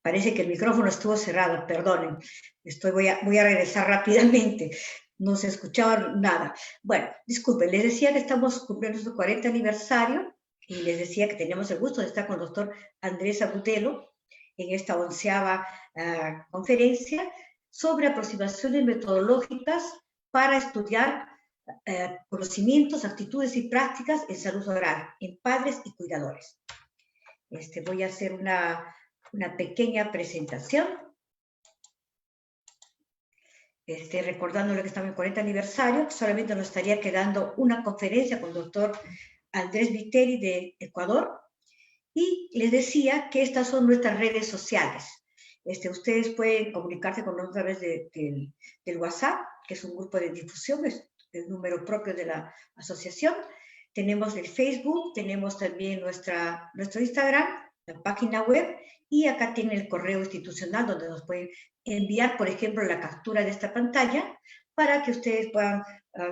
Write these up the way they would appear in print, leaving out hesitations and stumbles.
Parece que el micrófono estuvo cerrado, perdonen. Voy a regresar rápidamente. No se escuchaba nada. Bueno, disculpen, les decía que estamos cumpliendo nuestro 40 aniversario y les decía que teníamos el gusto de estar con el doctor Andrés Agudelo en esta 11ª conferencia sobre aproximaciones metodológicas para estudiar conocimientos, actitudes y prácticas en salud oral en padres y cuidadores. Voy a hacer una pequeña presentación, recordándole que estamos en el 40 aniversario. Solamente nos estaría quedando una conferencia con el doctor Andrés Viteri de Ecuador, y les decía que estas son nuestras redes sociales. Ustedes pueden comunicarse con nosotros a través del WhatsApp, que es un grupo de difusión, es el número propio de la asociación. Tenemos el Facebook, tenemos también nuestro Instagram, la página web, y acá tienen el correo institucional donde nos pueden enviar, por ejemplo, la captura de esta pantalla para que ustedes puedan,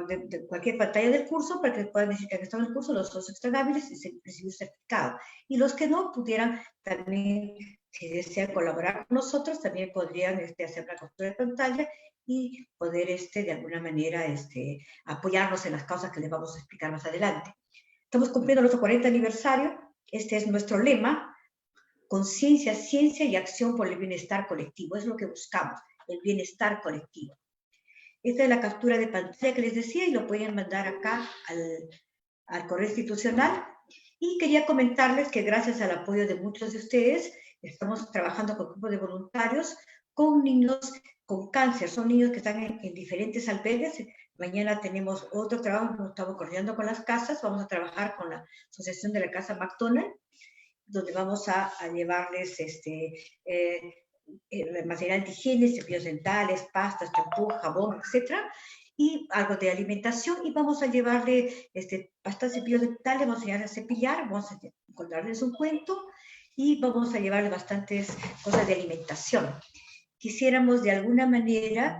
de cualquier pantalla del curso, para que puedan decir que han estado en el curso, los socios están hábiles y recibir certificado. Y los que no pudieran también, si desean colaborar con nosotros, también podrían hacer la captura de pantalla y poder de alguna manera apoyarnos en las causas que les vamos a explicar más adelante. Estamos cumpliendo nuestro 40 aniversario. Este es nuestro lema: conciencia, ciencia y acción por el bienestar colectivo. Es lo que buscamos, el bienestar colectivo. Esta es la captura de pantalla que les decía y lo pueden mandar acá al correo institucional. Y quería comentarles que gracias al apoyo de muchos de ustedes, estamos trabajando con grupos de voluntarios con niños con cáncer. Son niños que están en diferentes albergues. Mañana tenemos otro trabajo, nos estamos coordinando con las casas. Vamos a trabajar con la Asociación de la Casa McDonald, donde vamos a llevarles material de higiene, cepillos dentales, pastas, champú, jabón, etcétera, y algo de alimentación, y vamos a llevarle pastas, cepillos dentales, vamos a llevarle a cepillar, vamos a encontrarles un cuento, y vamos a llevarle bastantes cosas de alimentación. Quisiéramos de alguna manera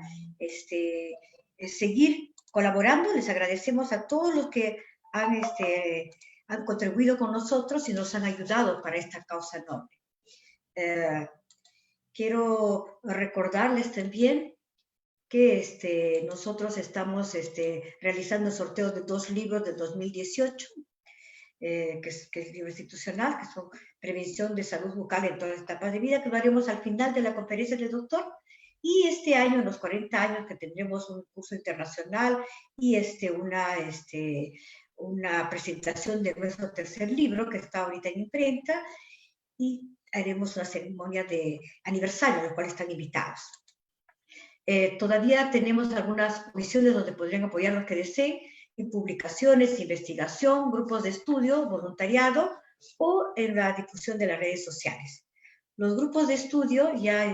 seguir colaborando. Les agradecemos a todos los que han contribuido con nosotros y nos han ayudado para esta causa noble. Quiero recordarles también que nosotros estamos realizando sorteos de 2 libros del 2018, que es el libro institucional, que son Prevención de Salud Bucal en todas las etapas de vida, que lo haremos al final de la conferencia del doctor. Y este año, en los 40 años, que tendremos un curso internacional y una presentación de nuestro tercer libro, que está ahorita en imprenta, y haremos una ceremonia de aniversario, a la cual están invitados. Todavía tenemos algunas misiones donde podrían apoyar los que deseen, en publicaciones, investigación, grupos de estudio, voluntariado o en la difusión de las redes sociales. Los grupos de estudio ya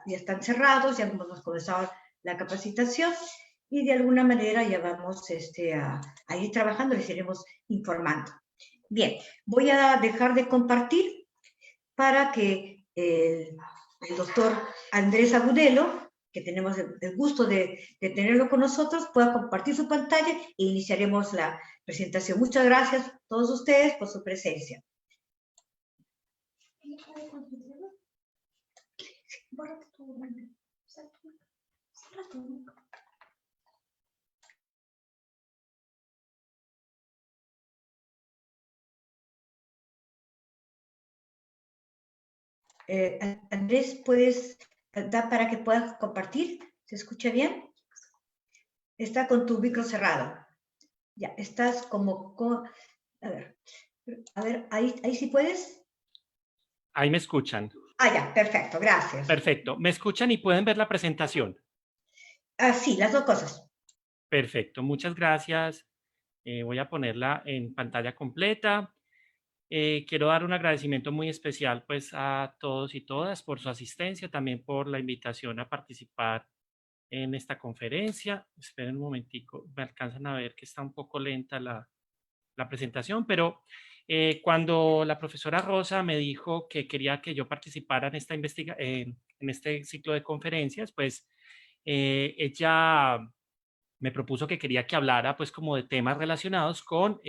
están cerrados, ya hemos comenzado la capacitación y de alguna manera ya vamos a ir trabajando, les iremos informando. Bien, voy a dejar de compartir para que el doctor Andrés Agudelo, que tenemos el gusto de tenerlo con nosotros, pueda compartir su pantalla e iniciaremos la presentación. Muchas gracias a todos ustedes por su presencia. Andrés, ¿puedes dar para que puedas compartir? ¿Se escucha bien? Está con tu micro cerrado. Ya, estás como... A ver, ahí sí puedes. Ahí me escuchan. Ah, ya, perfecto, gracias. Perfecto. ¿Me escuchan y pueden ver la presentación? Ah, sí, las dos cosas. Perfecto, muchas gracias. Voy a ponerla en pantalla completa. Quiero dar un agradecimiento muy especial pues a todos y todas por su asistencia, también por la invitación a participar en esta conferencia. Esperen un momentico, me alcanzan a ver que está un poco lenta la presentación, pero cuando la profesora Rosa me dijo que quería que yo participara en este ciclo de conferencias, pues ella me propuso que quería que hablara pues como de temas relacionados con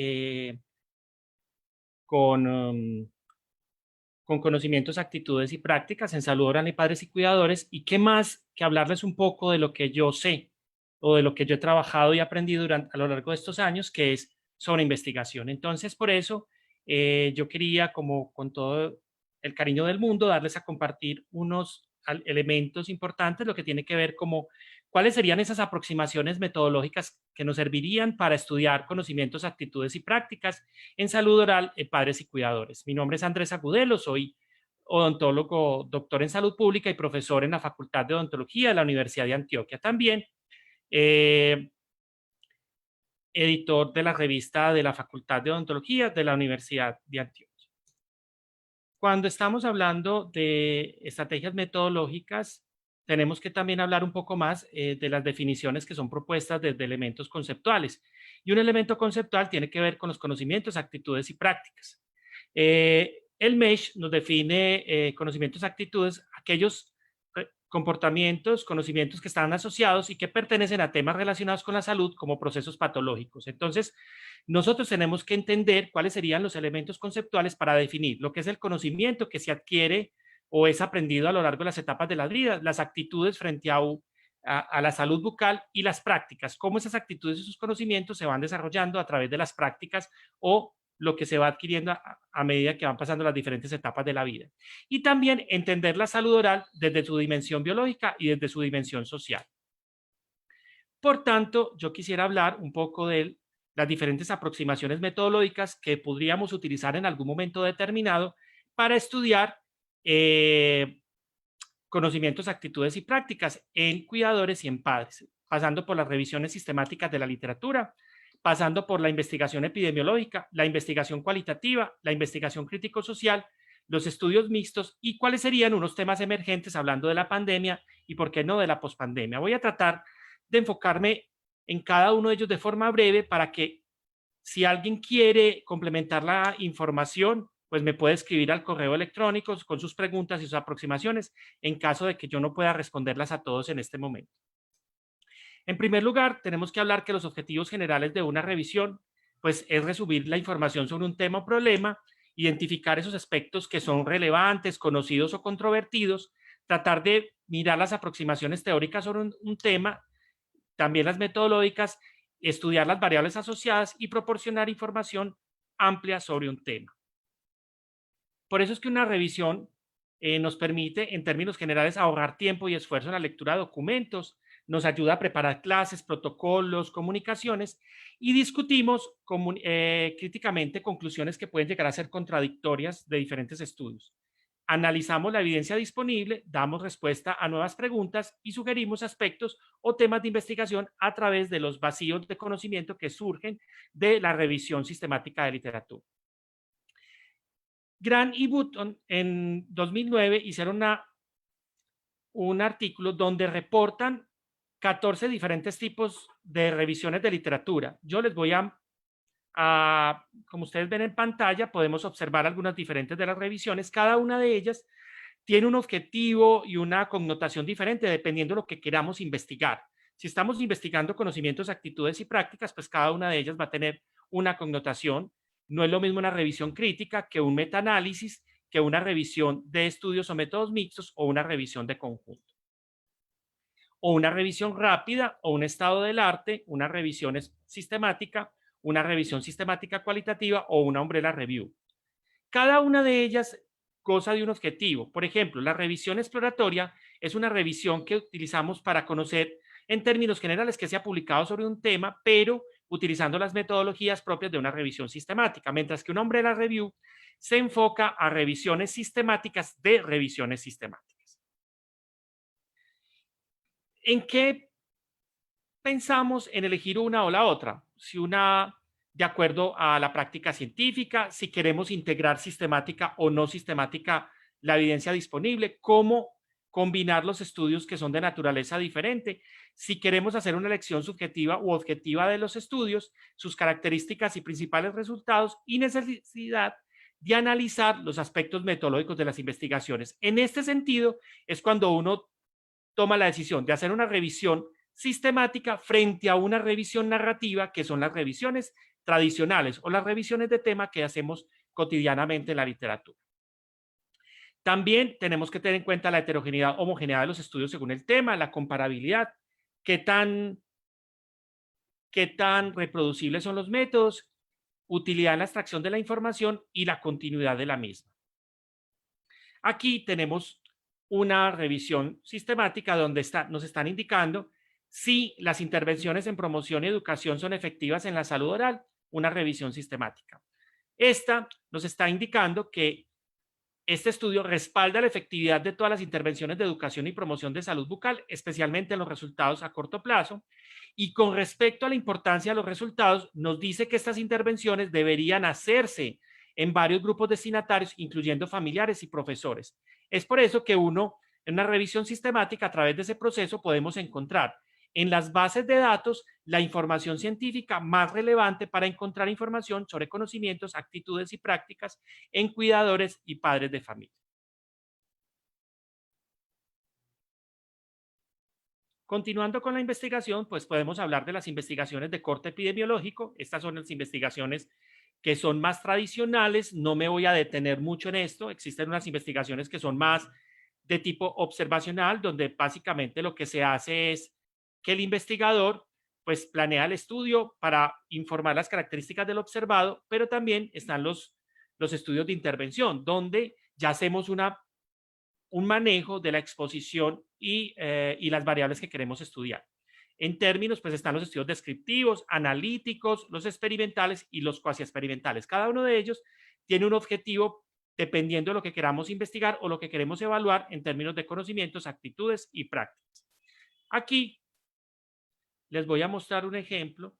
con conocimientos, actitudes y prácticas en salud oral y padres y cuidadores. Y qué más que hablarles un poco de lo que yo sé o de lo que yo he trabajado y aprendido a lo largo de estos años, que es sobre investigación. Entonces, por eso yo quería, como con todo el cariño del mundo, darles a compartir unos elementos importantes, lo que tiene que ver como cuáles serían esas aproximaciones metodológicas que nos servirían para estudiar conocimientos, actitudes y prácticas en salud oral en padres y cuidadores. Mi nombre es Andrés Agudelo, soy odontólogo, doctor en salud pública y profesor en la Facultad de Odontología de la Universidad de Antioquia. También editor de la revista de la Facultad de Odontología de la Universidad de Antioquia. Cuando estamos hablando de estrategias metodológicas, tenemos que también hablar un poco más de las definiciones que son propuestas desde elementos conceptuales. Y un elemento conceptual tiene que ver con los conocimientos, actitudes y prácticas. El MESH nos define conocimientos, actitudes, aquellos comportamientos, conocimientos que están asociados y que pertenecen a temas relacionados con la salud como procesos patológicos. Entonces, nosotros tenemos que entender cuáles serían los elementos conceptuales para definir lo que es el conocimiento que se adquiere o es aprendido a lo largo de las etapas de la vida, las actitudes frente a la salud bucal y las prácticas, cómo esas actitudes y sus conocimientos se van desarrollando a través de las prácticas o lo que se va adquiriendo a medida que van pasando las diferentes etapas de la vida. Y también entender la salud oral desde su dimensión biológica y desde su dimensión social. Por tanto, yo quisiera hablar un poco de las diferentes aproximaciones metodológicas que podríamos utilizar en algún momento determinado para estudiar conocimientos, actitudes y prácticas en cuidadores y en padres, pasando por las revisiones sistemáticas de la literatura, pasando por la investigación epidemiológica, la investigación cualitativa, la investigación crítico-social, los estudios mixtos y cuáles serían unos temas emergentes hablando de la pandemia y por qué no de la pospandemia. Voy a tratar de enfocarme en cada uno de ellos de forma breve para que si alguien quiere complementar la información, pues me puede escribir al correo electrónico con sus preguntas y sus aproximaciones en caso de que yo no pueda responderlas a todos en este momento. En primer lugar, tenemos que hablar que los objetivos generales de una revisión, pues es resumir la información sobre un tema o problema, identificar esos aspectos que son relevantes, conocidos o controvertidos, tratar de mirar las aproximaciones teóricas sobre un tema, también las metodológicas, estudiar las variables asociadas y proporcionar información amplia sobre un tema. Por eso es que una revisión nos permite, en términos generales, ahorrar tiempo y esfuerzo en la lectura de documentos, nos ayuda a preparar clases, protocolos, comunicaciones y discutimos críticamente conclusiones que pueden llegar a ser contradictorias de diferentes estudios. Analizamos la evidencia disponible, damos respuesta a nuevas preguntas y sugerimos aspectos o temas de investigación a través de los vacíos de conocimiento que surgen de la revisión sistemática de literatura. Grant y Button en 2009 hicieron un artículo donde reportan 14 diferentes tipos de revisiones de literatura. Yo les voy como ustedes ven en pantalla, podemos observar algunas diferentes de las revisiones. Cada una de ellas tiene un objetivo y una connotación diferente dependiendo de lo que queramos investigar. Si estamos investigando conocimientos, actitudes y prácticas, pues cada una de ellas va a tener una connotación. No es lo mismo una revisión crítica que un metaanálisis, que una revisión de estudios o métodos mixtos o una revisión de conjunto. O una revisión rápida o un estado del arte, una revisión sistemática, una revisión sistemática cualitativa o una umbrella review. Cada una de ellas goza de un objetivo. Por ejemplo, la revisión exploratoria es una revisión que utilizamos para conocer en términos generales que se ha publicado sobre un tema, pero utilizando las metodologías propias de una revisión sistemática, mientras que una umbrella review se enfoca a revisiones sistemáticas de revisiones sistemáticas. ¿En qué pensamos en elegir una o la otra? Si una de acuerdo a la práctica científica, si queremos integrar sistemática o no sistemática la evidencia disponible, cómo combinar los estudios que son de naturaleza diferente, si queremos hacer una elección subjetiva u objetiva de los estudios, sus características y principales resultados y necesidad de analizar los aspectos metodológicos de las investigaciones. En este sentido, es cuando uno toma la decisión de hacer una revisión sistemática frente a una revisión narrativa, que son las revisiones tradicionales o las revisiones de tema que hacemos cotidianamente en la literatura. También tenemos que tener en cuenta la heterogeneidad, homogeneidad de los estudios según el tema, la comparabilidad, qué tan reproducibles son los métodos, utilidad en la extracción de la información y la continuidad de la misma. Aquí tenemos una revisión sistemática donde nos están indicando si las intervenciones en promoción y educación son efectivas en la salud oral, una revisión sistemática. Esta nos está indicando que este estudio respalda la efectividad de todas las intervenciones de educación y promoción de salud bucal, especialmente en los resultados a corto plazo. Y con respecto a la importancia de los resultados, nos dice que estas intervenciones deberían hacerse en varios grupos destinatarios, incluyendo familiares y profesores. Es por eso que uno, en una revisión sistemática, a través de ese proceso, podemos encontrar en las bases de datos la información científica más relevante para encontrar información sobre conocimientos, actitudes y prácticas en cuidadores y padres de familia. Continuando con la investigación, pues podemos hablar de las investigaciones de corte epidemiológico. Estas son las investigaciones que son más tradicionales. No me voy a detener mucho en esto. Existen unas investigaciones que son más de tipo observacional, donde básicamente lo que se hace es que el investigador pues planea el estudio para informar las características del observado, pero también están los estudios de intervención, donde ya hacemos un manejo de la exposición y las variables que queremos estudiar. En términos, pues están los estudios descriptivos, analíticos, los experimentales y los cuasi experimentales. Cada uno de ellos tiene un objetivo dependiendo de lo que queramos investigar o lo que queremos evaluar en términos de conocimientos, actitudes y prácticas. Aquí les voy a mostrar un ejemplo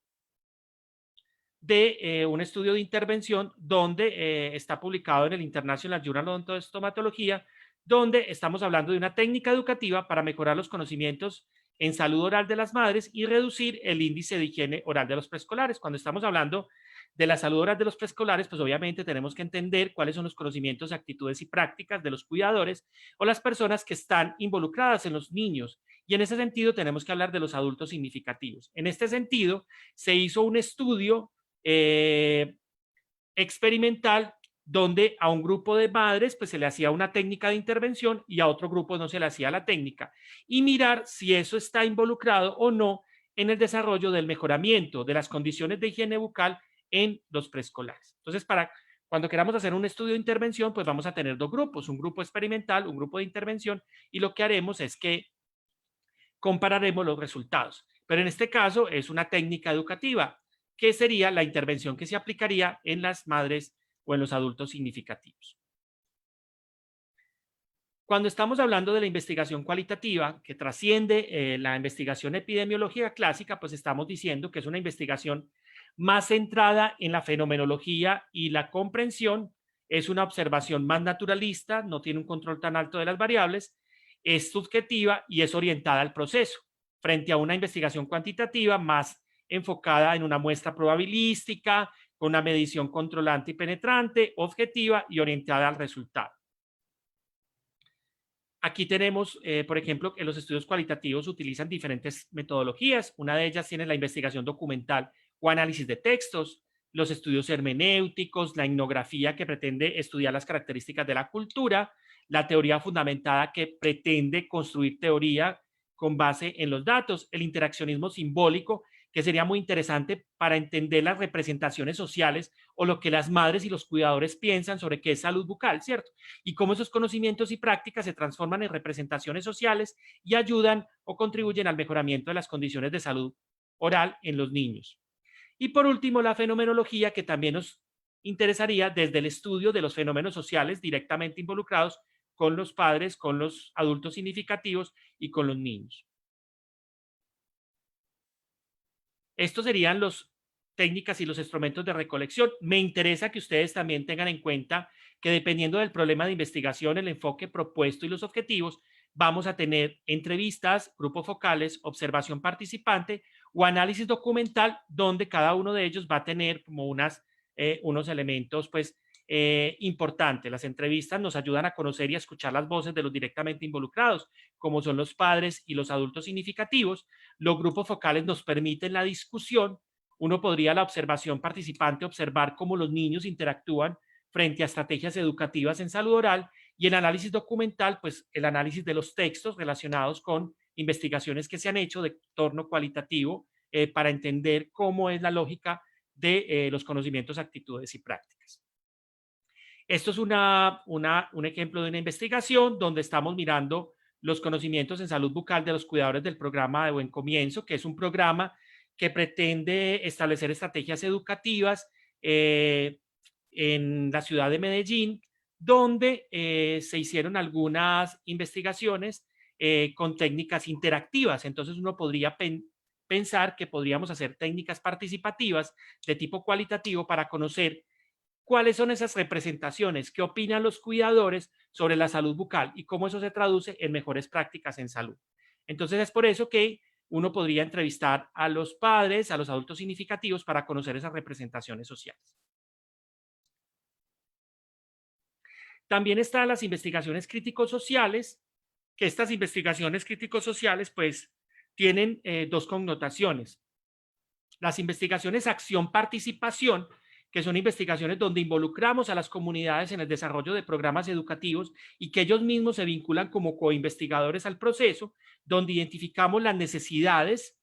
de un estudio de intervención donde está publicado en el International Journal of Stomatología, donde estamos hablando de una técnica educativa para mejorar los conocimientos en salud oral de las madres y reducir el índice de higiene oral de los preescolares. Cuando estamos hablando de la salud oral de los preescolares, pues obviamente tenemos que entender cuáles son los conocimientos, actitudes y prácticas de los cuidadores o las personas que están involucradas en los niños. Y en ese sentido tenemos que hablar de los adultos significativos. En este sentido, se hizo un estudio experimental donde a un grupo de madres pues se le hacía una técnica de intervención y a otro grupo no se le hacía la técnica, y mirar si eso está involucrado o no en el desarrollo del mejoramiento de las condiciones de higiene bucal en los preescolares. Entonces, cuando queramos hacer un estudio de intervención, pues vamos a tener dos grupos, un grupo experimental, un grupo de intervención, y lo que haremos es que compararemos los resultados. Pero en este caso es una técnica educativa, que sería la intervención que se aplicaría en las madres o en los adultos significativos. Cuando estamos hablando de la investigación cualitativa, que trasciende la investigación epidemiológica clásica, pues estamos diciendo que es una investigación más centrada en la fenomenología y la comprensión, es una observación más naturalista, no tiene un control tan alto de las variables, es subjetiva y es orientada al proceso, frente a una investigación cuantitativa más enfocada en una muestra probabilística, con una medición controlante y penetrante, objetiva y orientada al resultado. Aquí tenemos, por ejemplo, que los estudios cualitativos utilizan diferentes metodologías. Una de ellas tiene la investigación documental o análisis de textos, los estudios hermenéuticos, la etnografía que pretende estudiar las características de la cultura, la teoría fundamentada que pretende construir teoría con base en los datos, el interaccionismo simbólico, que sería muy interesante para entender las representaciones sociales o lo que las madres y los cuidadores piensan sobre qué es salud bucal, ¿cierto? Y cómo esos conocimientos y prácticas se transforman en representaciones sociales y ayudan o contribuyen al mejoramiento de las condiciones de salud oral en los niños. Y por último, la fenomenología, que también nos interesaría desde el estudio de los fenómenos sociales directamente involucrados con los padres, con los adultos significativos y con los niños. Estos serían las técnicas y los instrumentos de recolección. Me interesa que ustedes también tengan en cuenta que dependiendo del problema de investigación, el enfoque propuesto y los objetivos, vamos a tener entrevistas, grupos focales, observación participante o análisis documental, donde cada uno de ellos va a tener como unos elementos pues importantes. Las entrevistas nos ayudan a conocer y a escuchar las voces de los directamente involucrados, como son los padres y los adultos significativos. Los grupos focales nos permiten la discusión. Uno podría, la observación participante, observar cómo los niños interactúan frente a estrategias educativas en salud oral, Y el análisis documental, pues el análisis de los textos relacionados con investigaciones que se han hecho de torno cualitativo para entender cómo es la lógica de los conocimientos, actitudes y prácticas. Esto es un ejemplo de una investigación donde estamos mirando los conocimientos en salud bucal de los cuidadores del programa de Buen Comienzo, que es un programa que pretende establecer estrategias educativas en la ciudad de Medellín, donde se hicieron algunas investigaciones con técnicas interactivas. Entonces uno podría pensar que podríamos hacer técnicas participativas de tipo cualitativo para conocer cuáles son esas representaciones, qué opinan los cuidadores sobre la salud bucal y cómo eso se traduce en mejores prácticas en salud. Entonces es por eso que uno podría entrevistar a los padres, a los adultos significativos para conocer esas representaciones sociales. También están las investigaciones crítico-sociales, que estas investigaciones crítico-sociales pues tienen dos connotaciones. Las investigaciones acción-participación, que son investigaciones donde involucramos a las comunidades en el desarrollo de programas educativos y que ellos mismos se vinculan como coinvestigadores al proceso, donde identificamos las necesidades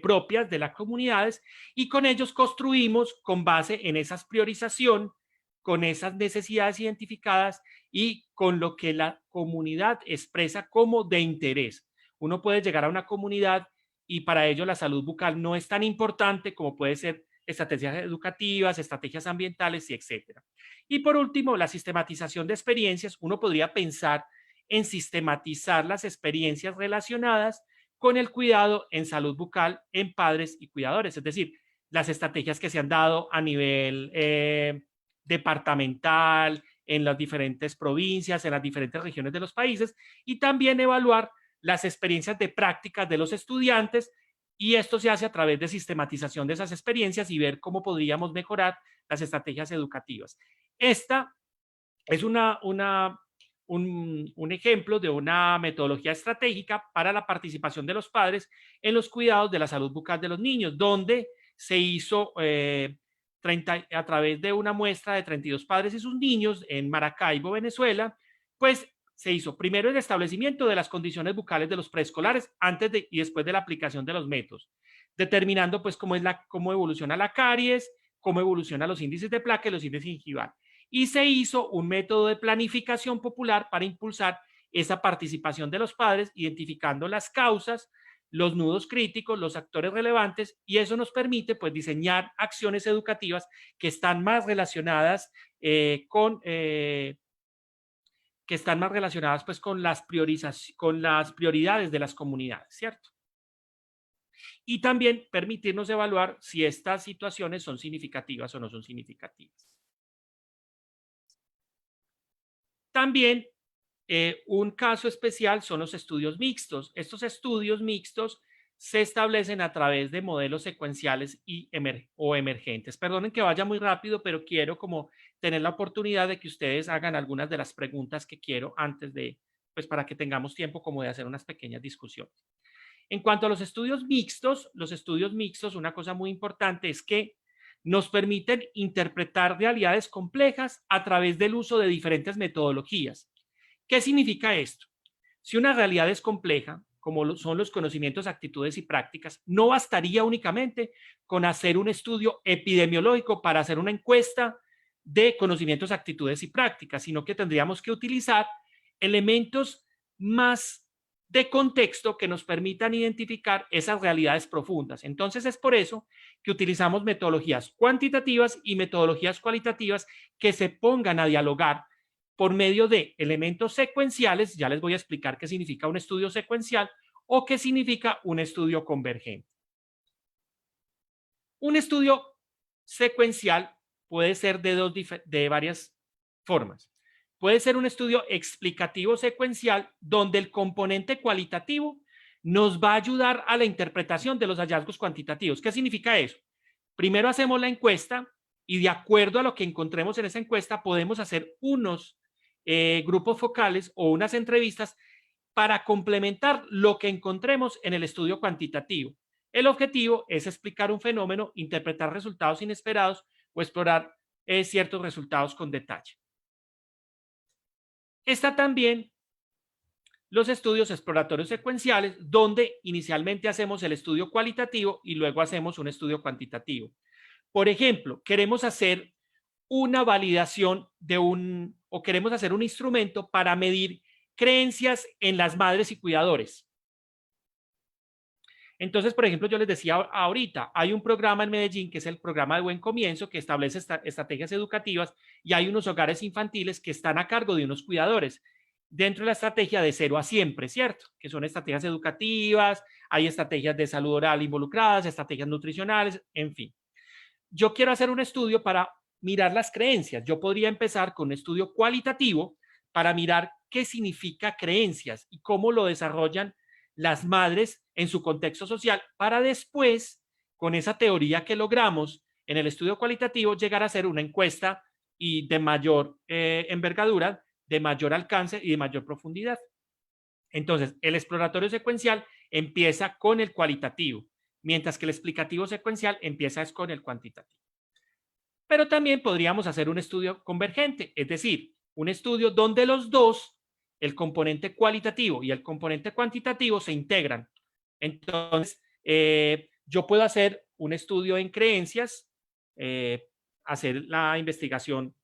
propias de las comunidades y con ellos construimos con base en esas priorización, con esas necesidades identificadas y con lo que la comunidad expresa como de interés. Uno puede llegar a una comunidad y para ello la salud bucal no es tan importante como puede ser estrategias educativas, estrategias ambientales y etcétera. Y por último, la sistematización de experiencias. Uno podría pensar en sistematizar las experiencias relacionadas con el cuidado en salud bucal en padres y cuidadores, es decir, las estrategias que se han dado a nivel departamental, en las diferentes provincias, en las diferentes regiones de los países, y también evaluar las experiencias de prácticas de los estudiantes, y esto se hace a través de sistematización de esas experiencias y ver cómo podríamos mejorar las estrategias educativas. Esta es un ejemplo de una metodología estratégica para la participación de los padres en los cuidados de la salud bucal de los niños, donde se hizo a través de una muestra de 32 padres y sus niños en Maracaibo, Venezuela, pues se hizo primero el establecimiento de las condiciones bucales de los preescolares antes y después de la aplicación de los métodos, determinando pues cómo evoluciona la caries, cómo evolucionan los índices de placa y los índices gingivales. Y se hizo un método de planificación popular para impulsar esa participación de los padres, identificando las causas, los nudos críticos, los actores relevantes, y eso nos permite pues diseñar acciones educativas que están más relacionadas pues con las prioridades de las comunidades, ¿cierto? Y también permitirnos evaluar si estas situaciones son significativas o no son significativas. También un caso especial son los estudios mixtos. Estos estudios mixtos se establecen a través de modelos secuenciales o emergentes. Perdonen que vaya muy rápido, pero quiero como tener la oportunidad de que ustedes hagan algunas de las preguntas que quiero antes de, pues para que tengamos tiempo como de hacer unas pequeñas discusiones. En cuanto a los estudios mixtos, una cosa muy importante es que nos permiten interpretar realidades complejas a través del uso de diferentes metodologías. ¿Qué significa esto? Si una realidad es compleja, como son los conocimientos, actitudes y prácticas, no bastaría únicamente con hacer un estudio epidemiológico para hacer una encuesta de conocimientos, actitudes y prácticas, sino que tendríamos que utilizar elementos más de contexto que nos permitan identificar esas realidades profundas. Entonces es por eso que utilizamos metodologías cuantitativas y metodologías cualitativas que se pongan a dialogar por medio de elementos secuenciales. Ya les voy a explicar qué significa un estudio secuencial o qué significa un estudio convergente. Un estudio secuencial puede ser de varias formas. Puede ser un estudio explicativo secuencial donde el componente cualitativo nos va a ayudar a la interpretación de los hallazgos cuantitativos. ¿Qué significa eso? Primero hacemos la encuesta y de acuerdo a lo que encontremos en esa encuesta podemos hacer unos grupos focales o unas entrevistas para complementar lo que encontremos en el estudio cuantitativo. El objetivo es explicar un fenómeno, interpretar resultados inesperados o explorar ciertos resultados con detalle. Está también los estudios exploratorios secuenciales, donde inicialmente hacemos el estudio cualitativo y luego hacemos un estudio cuantitativo. Por ejemplo, queremos hacer una validación o queremos hacer un instrumento para medir creencias en las madres y cuidadores. Entonces, por ejemplo, yo les decía ahorita, hay un programa en Medellín que es el programa de Buen Comienzo, que establece estrategias educativas, y hay unos hogares infantiles que están a cargo de unos cuidadores dentro de la estrategia de 0 a siempre, ¿cierto? Que son estrategias educativas, hay estrategias de salud oral involucradas, estrategias nutricionales, en fin. Yo quiero hacer un estudio para mirar las creencias. Yo podría empezar con un estudio cualitativo para mirar qué significa creencias y cómo lo desarrollan las madres en su contexto social, para después, con esa teoría que logramos en el estudio cualitativo, llegar a hacer una encuesta y de mayor envergadura, de mayor alcance y de mayor profundidad. Entonces, el exploratorio secuencial empieza con el cualitativo, mientras que el explicativo secuencial empieza con el cuantitativo. Pero también podríamos hacer un estudio convergente, es decir, un estudio donde los dos, el componente cualitativo y el componente cuantitativo, se integran. Entonces, yo puedo hacer un estudio en creencias, hacer la investigación,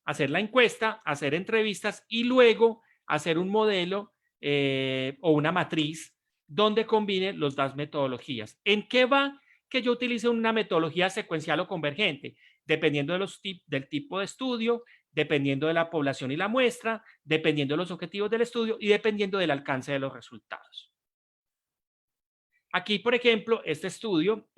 hacer la encuesta, hacer entrevistas y luego hacer un modelo o una matriz donde combine las dos metodologías. ¿En qué va que yo utilice una metodología secuencial o convergente? Dependiendo del tipo de estudio, dependiendo de la población y la muestra, dependiendo de los objetivos del estudio y dependiendo del alcance de los resultados. Aquí, por ejemplo, este estudio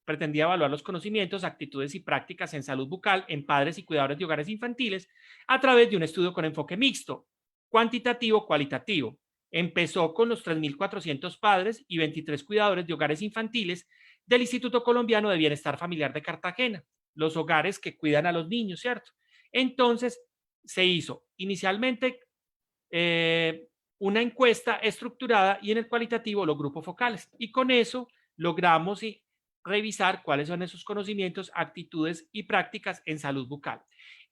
pretendía evaluar los conocimientos, actitudes y prácticas en salud bucal en padres y cuidadores de hogares infantiles a través de un estudio con enfoque mixto, cuantitativo-cualitativo. Empezó con los 3.400 padres y 23 cuidadores de hogares infantiles del Instituto Colombiano de Bienestar Familiar de Cartagena, los hogares que cuidan a los niños, ¿cierto? Entonces, se hizo inicialmente una encuesta estructurada y en el cualitativo los grupos focales. Y con eso logramos revisar cuáles son esos conocimientos, actitudes y prácticas en salud bucal.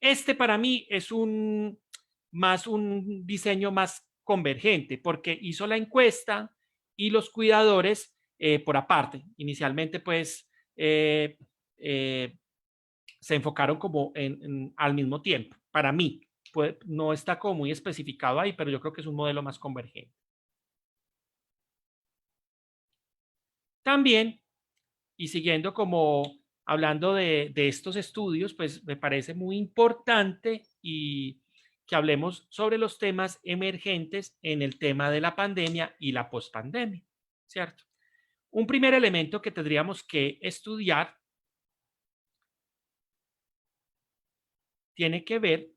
Este para mí es un diseño más convergente porque hizo la encuesta y los cuidadores por aparte. Inicialmente pues se enfocaron como al mismo tiempo, para mí. Pues, no está como muy especificado ahí, pero yo creo que es un modelo más convergente. También, y siguiendo como hablando de estos estudios, pues me parece muy importante y que hablemos sobre los temas emergentes en el tema de la pandemia y la pospandemia, ¿cierto? Un primer elemento que tendríamos que estudiar tiene que ver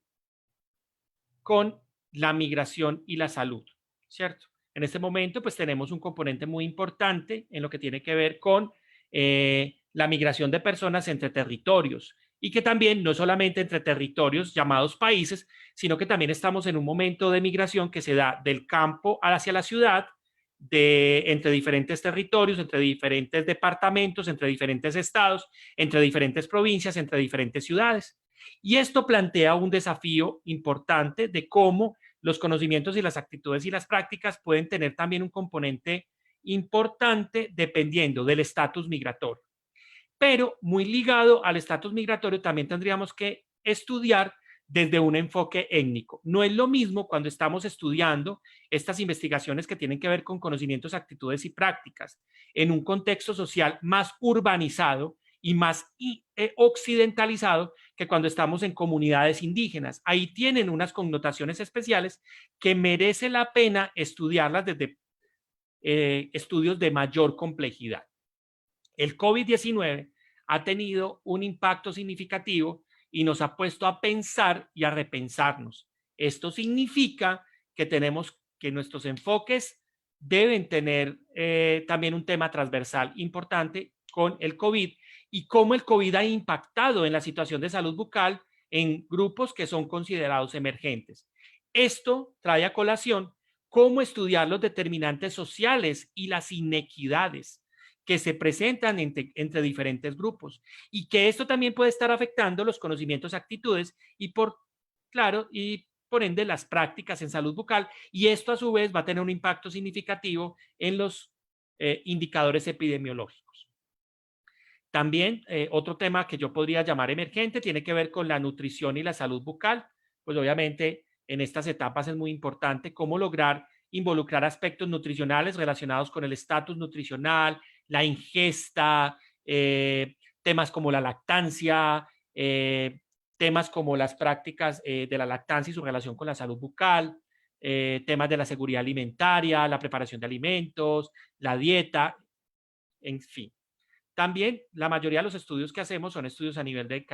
con la migración y la salud, ¿cierto? En este momento, pues tenemos un componente muy importante en lo que tiene que ver con la migración de personas entre territorios y que también no solamente entre territorios llamados países, sino que también estamos en un momento de migración que se da del campo hacia la ciudad, entre diferentes territorios, entre diferentes departamentos, entre diferentes estados, entre diferentes provincias, entre diferentes ciudades. Y esto plantea un desafío importante de cómo los conocimientos y las actitudes y las prácticas pueden tener también un componente importante dependiendo del estatus migratorio. Pero muy ligado al estatus migratorio también tendríamos que estudiar desde un enfoque étnico. No es lo mismo cuando estamos estudiando estas investigaciones que tienen que ver con conocimientos, actitudes y prácticas en un contexto social más urbanizado y más occidentalizado que cuando estamos en comunidades indígenas. Ahí tienen unas connotaciones especiales que merece la pena estudiarlas desde estudios de mayor complejidad. El COVID-19 ha tenido un impacto significativo y nos ha puesto a pensar y a repensarnos. Esto significa que tenemos que nuestros enfoques deben tener también un tema transversal importante con el COVID y cómo el COVID ha impactado en la situación de salud bucal en grupos que son considerados emergentes. Esto trae a colación cómo estudiar los determinantes sociales y las inequidades que se presentan entre diferentes grupos y que esto también puede estar afectando los conocimientos, actitudes y por claro, y por ende las prácticas en salud bucal, y esto a su vez va a tener un impacto significativo en los indicadores epidemiológicos. También otro tema que yo podría llamar emergente tiene que ver con la nutrición y la salud bucal. Pues obviamente en estas etapas es muy importante cómo lograr involucrar aspectos nutricionales relacionados con el estatus nutricional, la ingesta, temas como la lactancia, temas como las prácticas de la lactancia y su relación con la salud bucal, temas de la seguridad alimentaria, la preparación de alimentos, la dieta, en fin. También la mayoría de los estudios que hacemos son estudios a nivel de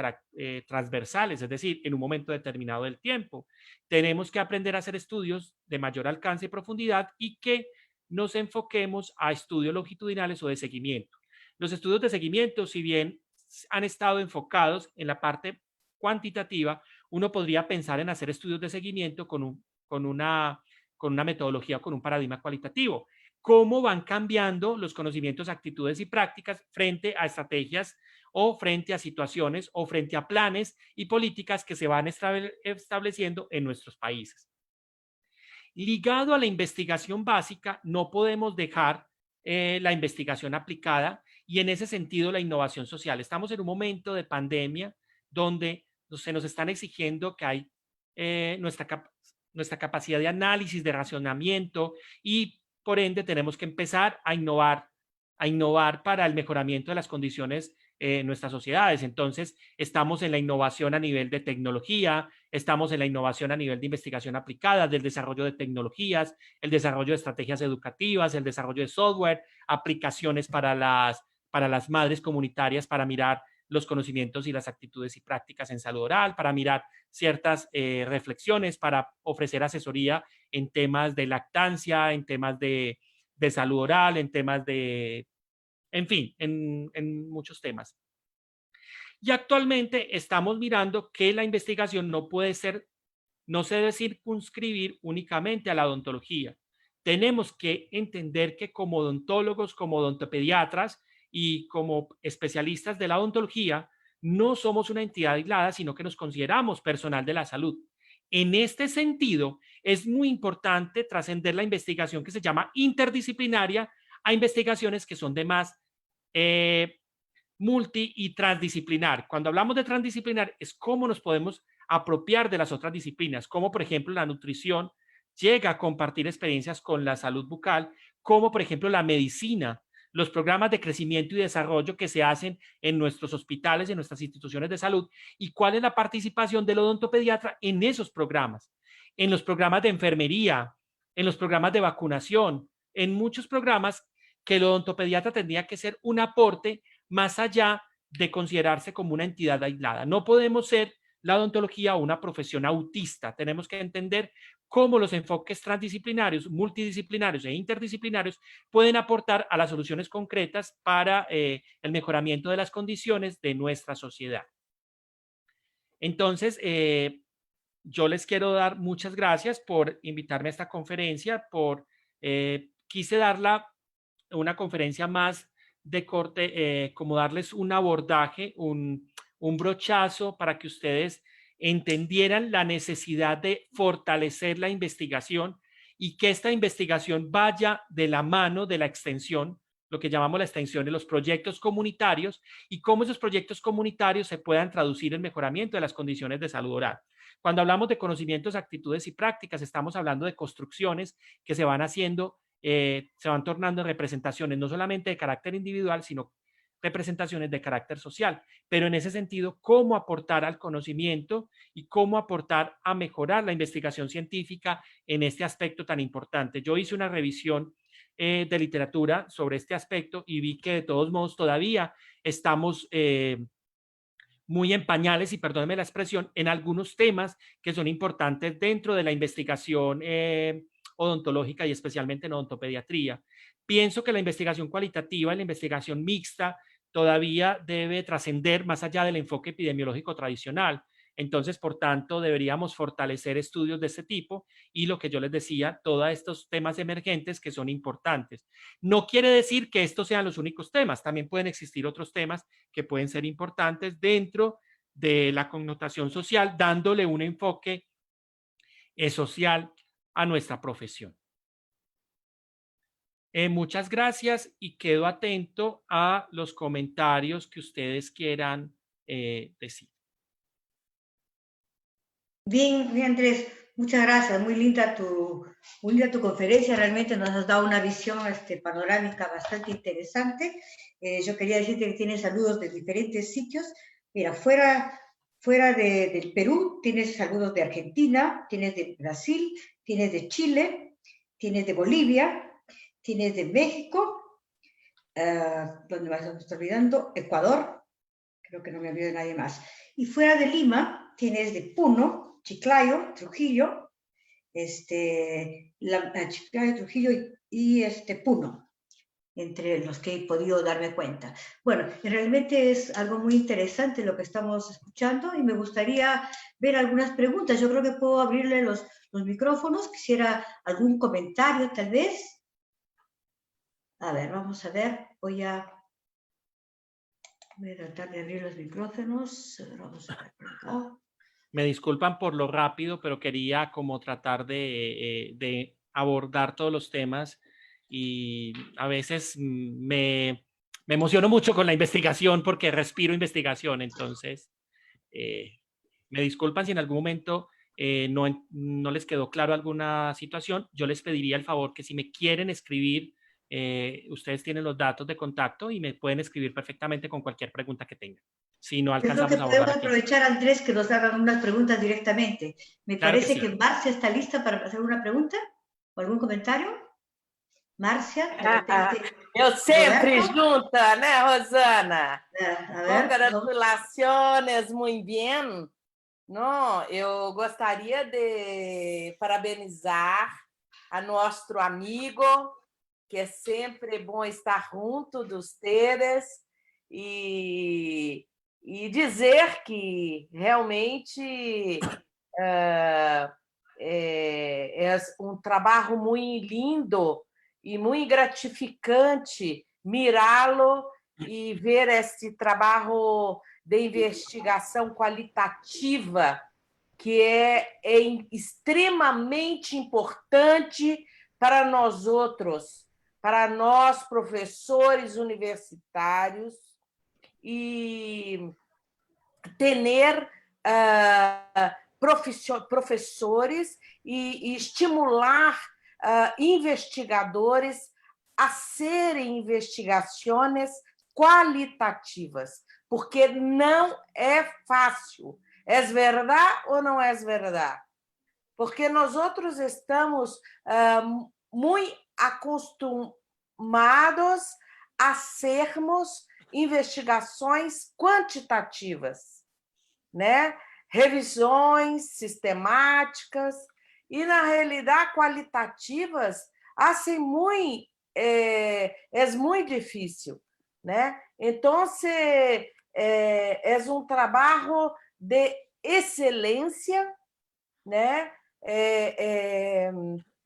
transversales, es decir, en un momento determinado del tiempo. Tenemos que aprender a hacer estudios de mayor alcance y profundidad y que nos enfoquemos a estudios longitudinales o de seguimiento. Los estudios de seguimiento, si bien han estado enfocados en la parte cuantitativa, uno podría pensar en hacer estudios de seguimiento con una metodología o con un paradigma cualitativo. Cómo van cambiando los conocimientos, actitudes y prácticas frente a estrategias o frente a situaciones o frente a planes y políticas que se van estableciendo en nuestros países. Ligado a la investigación básica, no podemos dejar la investigación aplicada y en ese sentido la innovación social. Estamos en un momento de pandemia donde se nos están exigiendo que hay nuestra capacidad de análisis, de racionamiento y por ende tenemos que empezar a innovar para el mejoramiento de las condiciones en nuestras sociedades. Entonces, estamos en la innovación a nivel de tecnología, estamos en la innovación a nivel de investigación aplicada, del desarrollo de tecnologías, el desarrollo de estrategias educativas, el desarrollo de software, aplicaciones para las madres comunitarias para mirar los conocimientos y las actitudes y prácticas en salud oral, para mirar ciertas reflexiones, para ofrecer asesoría en temas de lactancia, en temas de salud oral, en temas de, en fin, en muchos temas. Y actualmente estamos mirando que la investigación no se debe circunscribir únicamente a la odontología. Tenemos que entender que como odontólogos, como odontopediatras y como especialistas de la odontología, no somos una entidad aislada, sino que nos consideramos personal de la salud. En este sentido, es muy importante trascender la investigación que se llama interdisciplinaria a investigaciones que son de más multi y transdisciplinar. Cuando hablamos de transdisciplinar es cómo nos podemos apropiar de las otras disciplinas, como por ejemplo la nutrición llega a compartir experiencias con la salud bucal, como por ejemplo la medicina, los programas de crecimiento y desarrollo que se hacen en nuestros hospitales, en nuestras instituciones de salud, y cuál es la participación del odontopediatra en esos programas, en los programas de enfermería, en los programas de vacunación, en muchos programas que el odontopediatra tendría que ser un aporte más allá de considerarse como una entidad aislada. No podemos ser la odontología una profesión autista. Tenemos que entender cómo los enfoques transdisciplinarios, multidisciplinarios e interdisciplinarios pueden aportar a las soluciones concretas para el mejoramiento de las condiciones de nuestra sociedad. Entonces, yo les quiero dar muchas gracias por invitarme a esta conferencia, quise darla una conferencia más de corte, como darles un abordaje, un brochazo para que ustedes entendieran la necesidad de fortalecer la investigación y que esta investigación vaya de la mano de la extensión, lo que llamamos la extensión de los proyectos comunitarios y cómo esos proyectos comunitarios se puedan traducir en mejoramiento de las condiciones de salud oral. Cuando hablamos de conocimientos, actitudes y prácticas, estamos hablando de construcciones que se van haciendo, se van tornando en representaciones no solamente de carácter individual, sino representaciones de carácter social. Pero en ese sentido, cómo aportar al conocimiento y cómo aportar a mejorar la investigación científica en este aspecto tan importante. Yo hice una revisión de literatura sobre este aspecto y vi que de todos modos todavía estamos muy en pañales, y perdónenme la expresión, en algunos temas que son importantes dentro de la investigación odontológica y especialmente en odontopediatría. Pienso que la investigación cualitativa y la investigación mixta todavía debe trascender más allá del enfoque epidemiológico tradicional. Entonces, por tanto, deberíamos fortalecer estudios de este tipo y lo que yo les decía, todos estos temas emergentes que son importantes. No quiere decir que estos sean los únicos temas, también pueden existir otros temas que pueden ser importantes dentro de la connotación social, dándole un enfoque social a nuestra profesión. Muchas gracias y quedo atento a los comentarios que ustedes quieran decir. Bien, Andrés, muchas gracias. Muy linda tu conferencia. Realmente nos has dado una visión panorámica bastante interesante. Yo quería decirte que tienes saludos de diferentes sitios. Mira, fuera del Perú, tienes saludos de Argentina, tienes de Brasil, tienes de Chile, tienes de Bolivia, tienes de México, ¿dónde más me estoy olvidando? Ecuador, creo que no me olvido de nadie más. Y fuera de Lima, tienes de Puno, Chiclayo, Trujillo, Chiclayo, Trujillo y Puno, entre los que he podido darme cuenta. Bueno, realmente es algo muy interesante lo que estamos escuchando y me gustaría ver algunas preguntas. Yo creo que puedo abrirle los micrófonos. Quisiera algún comentario, tal vez. A ver, vamos a ver. Voy a tratar de abrir los micrófonos. Vamos a ver por acá. Me disculpan por lo rápido, pero quería como tratar de abordar todos los temas y a veces me emociono mucho con la investigación porque respiro investigación. Entonces, me disculpan si en algún momento no les quedó claro alguna situación. Yo les pediría el favor que si me quieren escribir, ustedes tienen los datos de contacto y me pueden escribir perfectamente con cualquier pregunta que tengan. Si no Yo creo alcanzamos que a podemos abordar aquí. aprovechar, Andrés, que nos hagan unas preguntas directamente. Me Claro que parece sí. que Marcia está lista para hacer una pregunta o algún comentario. Marcia, de repente. Eu sempre Roberto. junta, né, Rosana? A ver, Congratulações, muito bem. Não, eu gostaria de parabenizar a nosso amigo, que é sempre bom estar junto dos teres e dizer que realmente é um trabalho muito lindo e muito gratificante mirá-lo e ver esse trabalho de investigação qualitativa que é extremamente importante para nós outros, para nós professores universitários e ter professores e estimular investigadores a serem investigações qualitativas, porque não é fácil. É verdade ou não é verdade? Porque nós outros estamos muito acostumados a sermos investigações quantitativas, né? Revisões sistemáticas e, na realidade, qualitativas, assim, é muito difícil, né? Então, é um trabalho de excelência, né?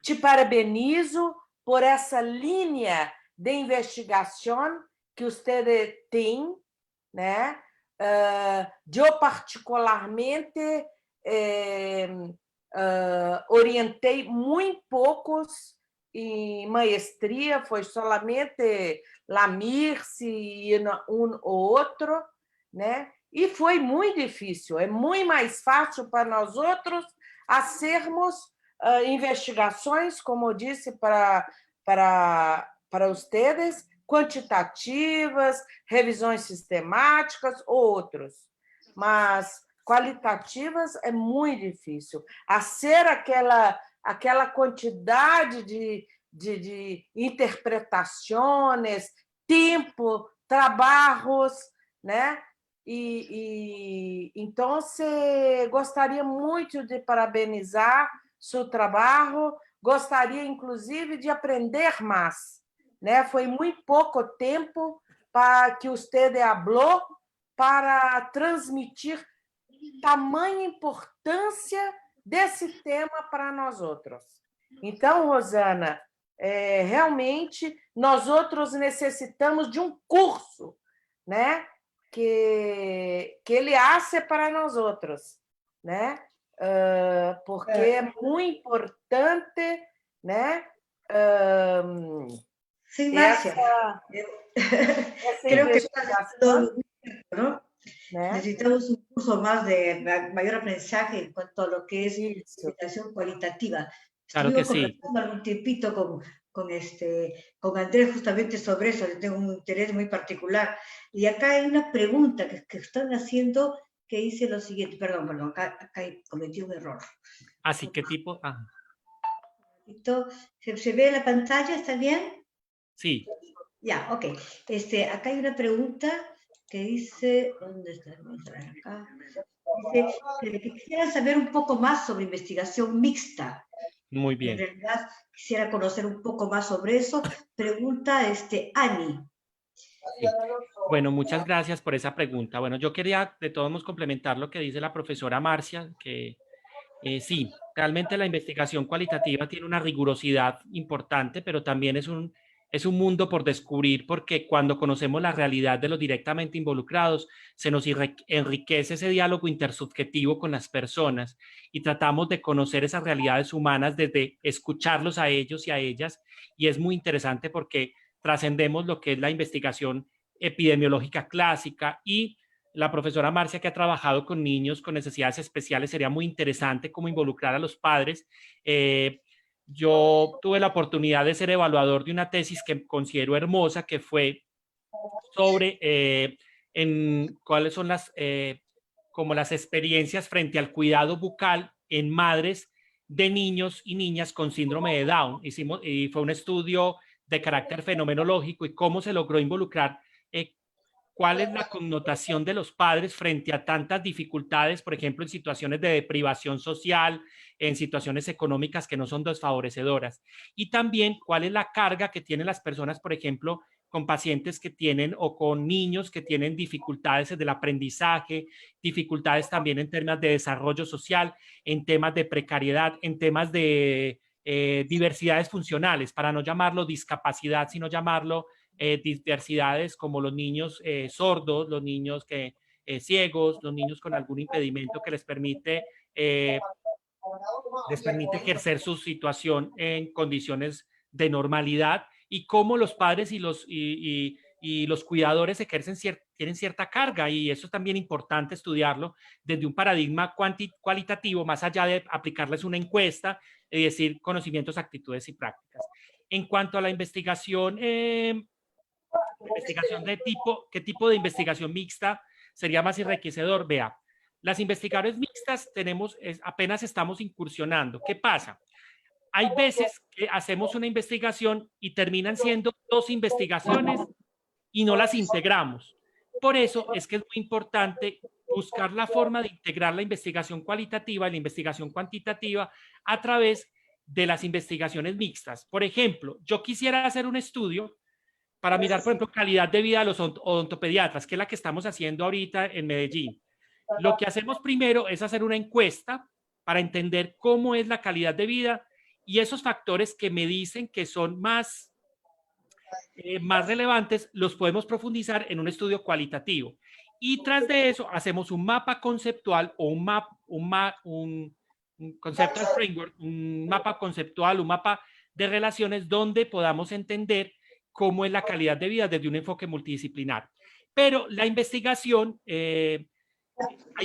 Te parabenizo por essa linha de investigação que você tem, né? Eu, particularmente, orientei muito poucos em maestria, foi solamente Lamirce e um ou outro, né? E foi muito difícil. É muito mais fácil para nós outros a sermos investigações, como eu disse para vocês, quantitativas, revisões sistemáticas ou outros. Mas qualitativas é muito difícil. A ser aquela quantidade de interpretações, tempo, trabalhos, né? Então, gostaria muito de parabenizar seu trabalho, gostaria, inclusive, de aprender mais, né? Foi muito pouco tempo para que você falou para transmitir tamanha importância desse tema para nós outros. Então, Rosana, realmente nós outros necessitamos de um curso, né? que ele hace para nós outros, né? Porque é muito importante, né? Sí, Marcia. Essa Creo que investigação, ¿no? né? Necesitamos un curso más de mayor aprendizaje en cuanto a lo que es Isso. educación cualitativa. Claro que Estuvimos sí. conversando algún tiempito con Andrés justamente sobre eso, yo tengo un interés muy particular. Y acá hay una pregunta que están haciendo que dice lo siguiente, perdón, acá cometí un error. Así, ¿qué tipo? Ah, ¿Se ve la pantalla? ¿Está bien? sí. Ya, ok. Acá hay una pregunta que dice, ¿dónde está? Acá. Dice que quisiera saber un poco más sobre investigación mixta. Muy En bien. realidad quisiera conocer un poco más sobre eso. Pregunta Ani. Sí. Bueno, muchas gracias por esa pregunta. Bueno, yo quería de todos modos complementar lo que dice la profesora Marcia, que sí, realmente la investigación cualitativa tiene una rigurosidad importante, pero también es un mundo por descubrir, porque cuando conocemos la realidad de los directamente involucrados, se nos enriquece ese diálogo intersubjetivo con las personas y tratamos de conocer esas realidades humanas desde escucharlos a ellos y a ellas. Y es muy interesante porque trascendemos lo que es la investigación epidemiológica clásica y la profesora Marcia, que ha trabajado con niños con necesidades especiales, sería muy interesante cómo involucrar a los padres. Yo tuve la oportunidad de ser evaluador de una tesis que considero hermosa, que fue sobre cuáles son como las experiencias frente al cuidado bucal en madres de niños y niñas con síndrome de Down. Y fue un estudio de carácter fenomenológico y cómo se logró involucrar cuál es la connotación de los padres frente a tantas dificultades, por ejemplo, en situaciones de deprivación social, en situaciones económicas que no son desfavorecedoras. Y también cuál es la carga que tienen las personas, por ejemplo, con pacientes que tienen o con niños que tienen dificultades del aprendizaje, dificultades también en temas de desarrollo social, en temas de precariedad, en temas de diversidades funcionales, para no llamarlo discapacidad, sino llamarlo diversidades como los niños sordos, los niños ciegos, los niños con algún impedimento que les permite ejercer su situación en condiciones de normalidad y cómo los padres y los cuidadores tienen cierta carga, y eso es también importante estudiarlo desde un paradigma cualitativo, más allá de aplicarles una encuesta y decir conocimientos, actitudes y prácticas. En cuanto a la investigación ¿qué tipo de investigación mixta sería más enriquecedor? Vea, las investigadoras mixtas apenas estamos incursionando. ¿Qué pasa? Hay veces que hacemos una investigación y terminan siendo dos investigaciones y no las integramos. Por eso es que es muy importante buscar la forma de integrar la investigación cualitativa y la investigación cuantitativa a través de las investigaciones mixtas. Por ejemplo, yo quisiera hacer un estudio para mirar, por ejemplo, calidad de vida de los odontopediatras, que es la que estamos haciendo ahorita en Medellín. Lo que hacemos primero es hacer una encuesta para entender cómo es la calidad de vida y esos factores que me dicen que son más relevantes los podemos profundizar en un estudio cualitativo. Y tras de eso hacemos un mapa conceptual o un conceptual framework, un mapa conceptual, un mapa de relaciones donde podamos entender cómo es la calidad de vida desde un enfoque multidisciplinar. Pero la investigación, hay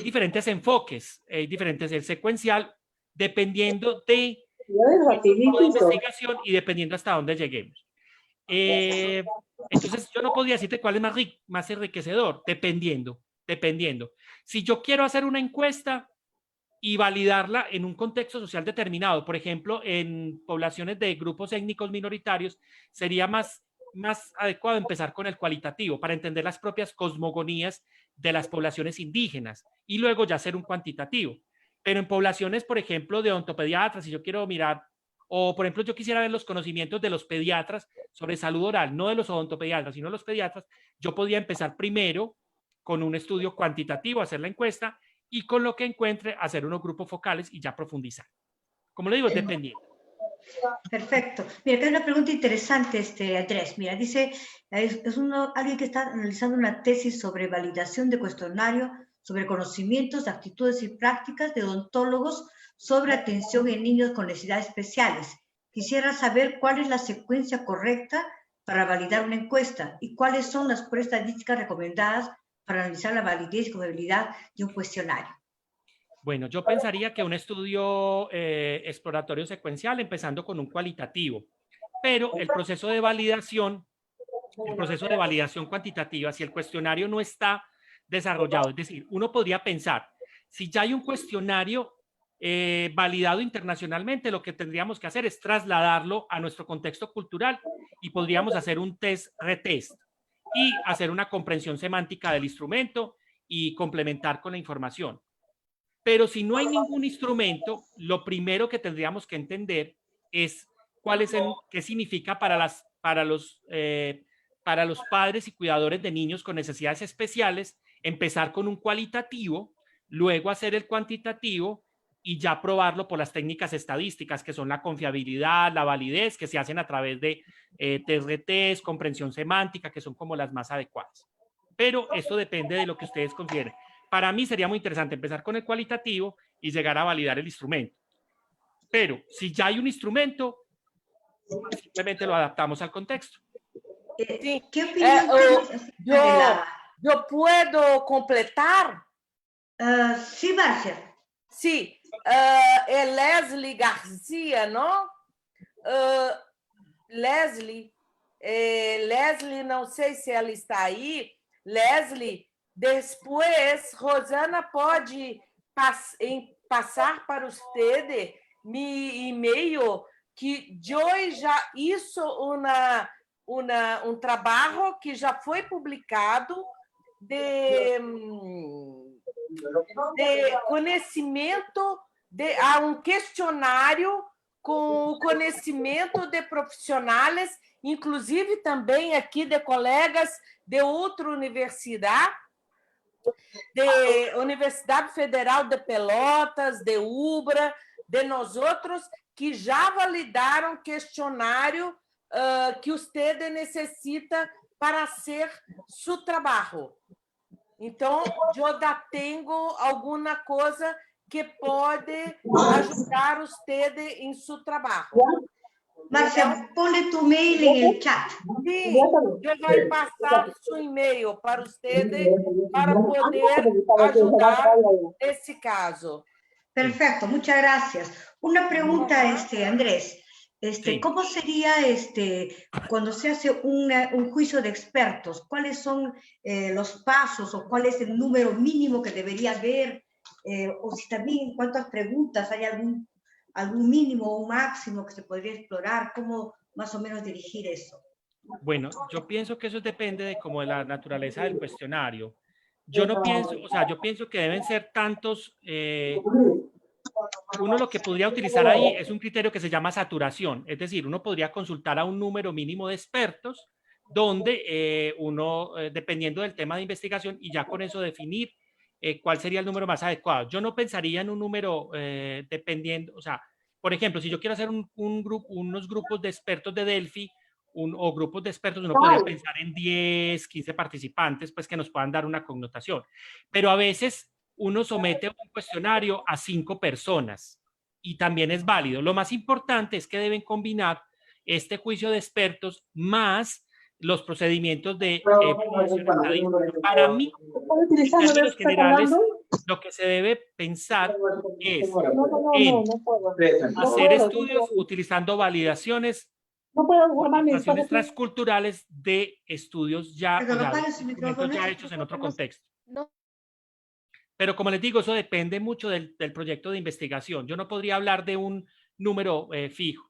diferentes enfoques, el secuencial, dependiendo de investigación y dependiendo hasta dónde lleguemos. Entonces, yo no podría decirte cuál es más enriquecedor, dependiendo. Si yo quiero hacer una encuesta y validarla en un contexto social determinado, por ejemplo, en poblaciones de grupos étnicos minoritarios, sería más adecuado empezar con el cualitativo para entender las propias cosmogonías de las poblaciones indígenas y luego ya hacer un cuantitativo. Pero en poblaciones, por ejemplo, de odontopediatras, si yo quiero mirar, o por ejemplo, yo quisiera ver los conocimientos de los pediatras sobre salud oral, no de los odontopediatras, sino de los pediatras, yo podría empezar primero con un estudio cuantitativo, hacer la encuesta y con lo que encuentre hacer unos grupos focales y ya profundizar. Como le digo, es dependiendo. Perfecto. Mira, acá hay una pregunta interesante, Andrés. Mira, dice, alguien que está analizando una tesis sobre validación de cuestionario sobre conocimientos, actitudes y prácticas de odontólogos sobre atención en niños con necesidades especiales. Quisiera saber cuál es la secuencia correcta para validar una encuesta y cuáles son las pruebas estadísticas recomendadas para analizar la validez y confiabilidad de un cuestionario. Bueno, yo pensaría que un estudio exploratorio secuencial, empezando con un cualitativo, pero el proceso de validación cuantitativa, si el cuestionario no está desarrollado, es decir, uno podría pensar, si ya hay un cuestionario validado internacionalmente, lo que tendríamos que hacer es trasladarlo a nuestro contexto cultural y podríamos hacer un retest y hacer una comprensión semántica del instrumento y complementar con la información. Pero si no hay ningún instrumento, lo primero que tendríamos que entender es qué significa para los padres y cuidadores de niños con necesidades especiales, empezar con un cualitativo, luego hacer el cuantitativo y ya probarlo por las técnicas estadísticas, que son la confiabilidad, la validez, que se hacen a través de TRTs, comprensión semántica, que son como las más adecuadas. Pero esto depende de lo que ustedes consideren. Para mí sería muy interesante empezar con el cualitativo y llegar a validar el instrumento. Pero si ya hay un instrumento, simplemente lo adaptamos al contexto. ¿Qué opinión tienes? ¿Yo puedo completar? Sí, Marcia. Sí, Leslie Garcia, ¿no? Leslie, não sei se ela está aí. Leslie, depois, Rosana pode passar para você mi e-mail que eu já hizo um trabalho que já foi publicado de conhecimento, há um questionário com o conhecimento de profissionais, inclusive também aqui de colegas de outra universidade, de Universidade Federal de Pelotas, de UBRA, de nós outros, que já validaram questionário que você necessita para ser seu trabalho. Então, eu já tenho alguma coisa que pode ajudar você em seu trabalho. Marcia, ponle tu mail en el chat. Sim, eu vou passar seu e-mail para você para poder ajudar nesse caso. Perfecto, muchas gracias. Una pregunta, Andrés. Sí. ¿Cómo sería cuando se hace un juicio de expertos? ¿Cuáles son los pasos o cuál es el número mínimo que debería haber? O si también en cuántas preguntas hay algún mínimo o un máximo que se podría explorar. ¿Cómo más o menos dirigir eso? Bueno, yo pienso que eso depende de como de la naturaleza del cuestionario. Yo no pienso, o sea, yo pienso que deben ser tantos. Uno lo que podría utilizar ahí es un criterio que se llama saturación, es decir, uno podría consultar a un número mínimo de expertos donde dependiendo del tema de investigación y ya con eso definir cuál sería el número más adecuado. Yo no pensaría en un número dependiendo, o sea, por ejemplo, si yo quiero hacer unos grupos de expertos de Delphi o grupos de expertos, uno podría pensar en 10, 15 participantes, pues que nos puedan dar una connotación. Pero a veces uno somete un cuestionario a 5 personas y también es válido. Lo más importante es que deben combinar este juicio de expertos más los procedimientos de evaluación estadística. Para mí, en términos generales, lo que se debe pensar es en hacer estudios utilizando validaciones transculturales de estudios ya hechos en otro contexto. Pero como les digo, eso depende mucho del proyecto de investigación. Yo no podría hablar de un número fijo.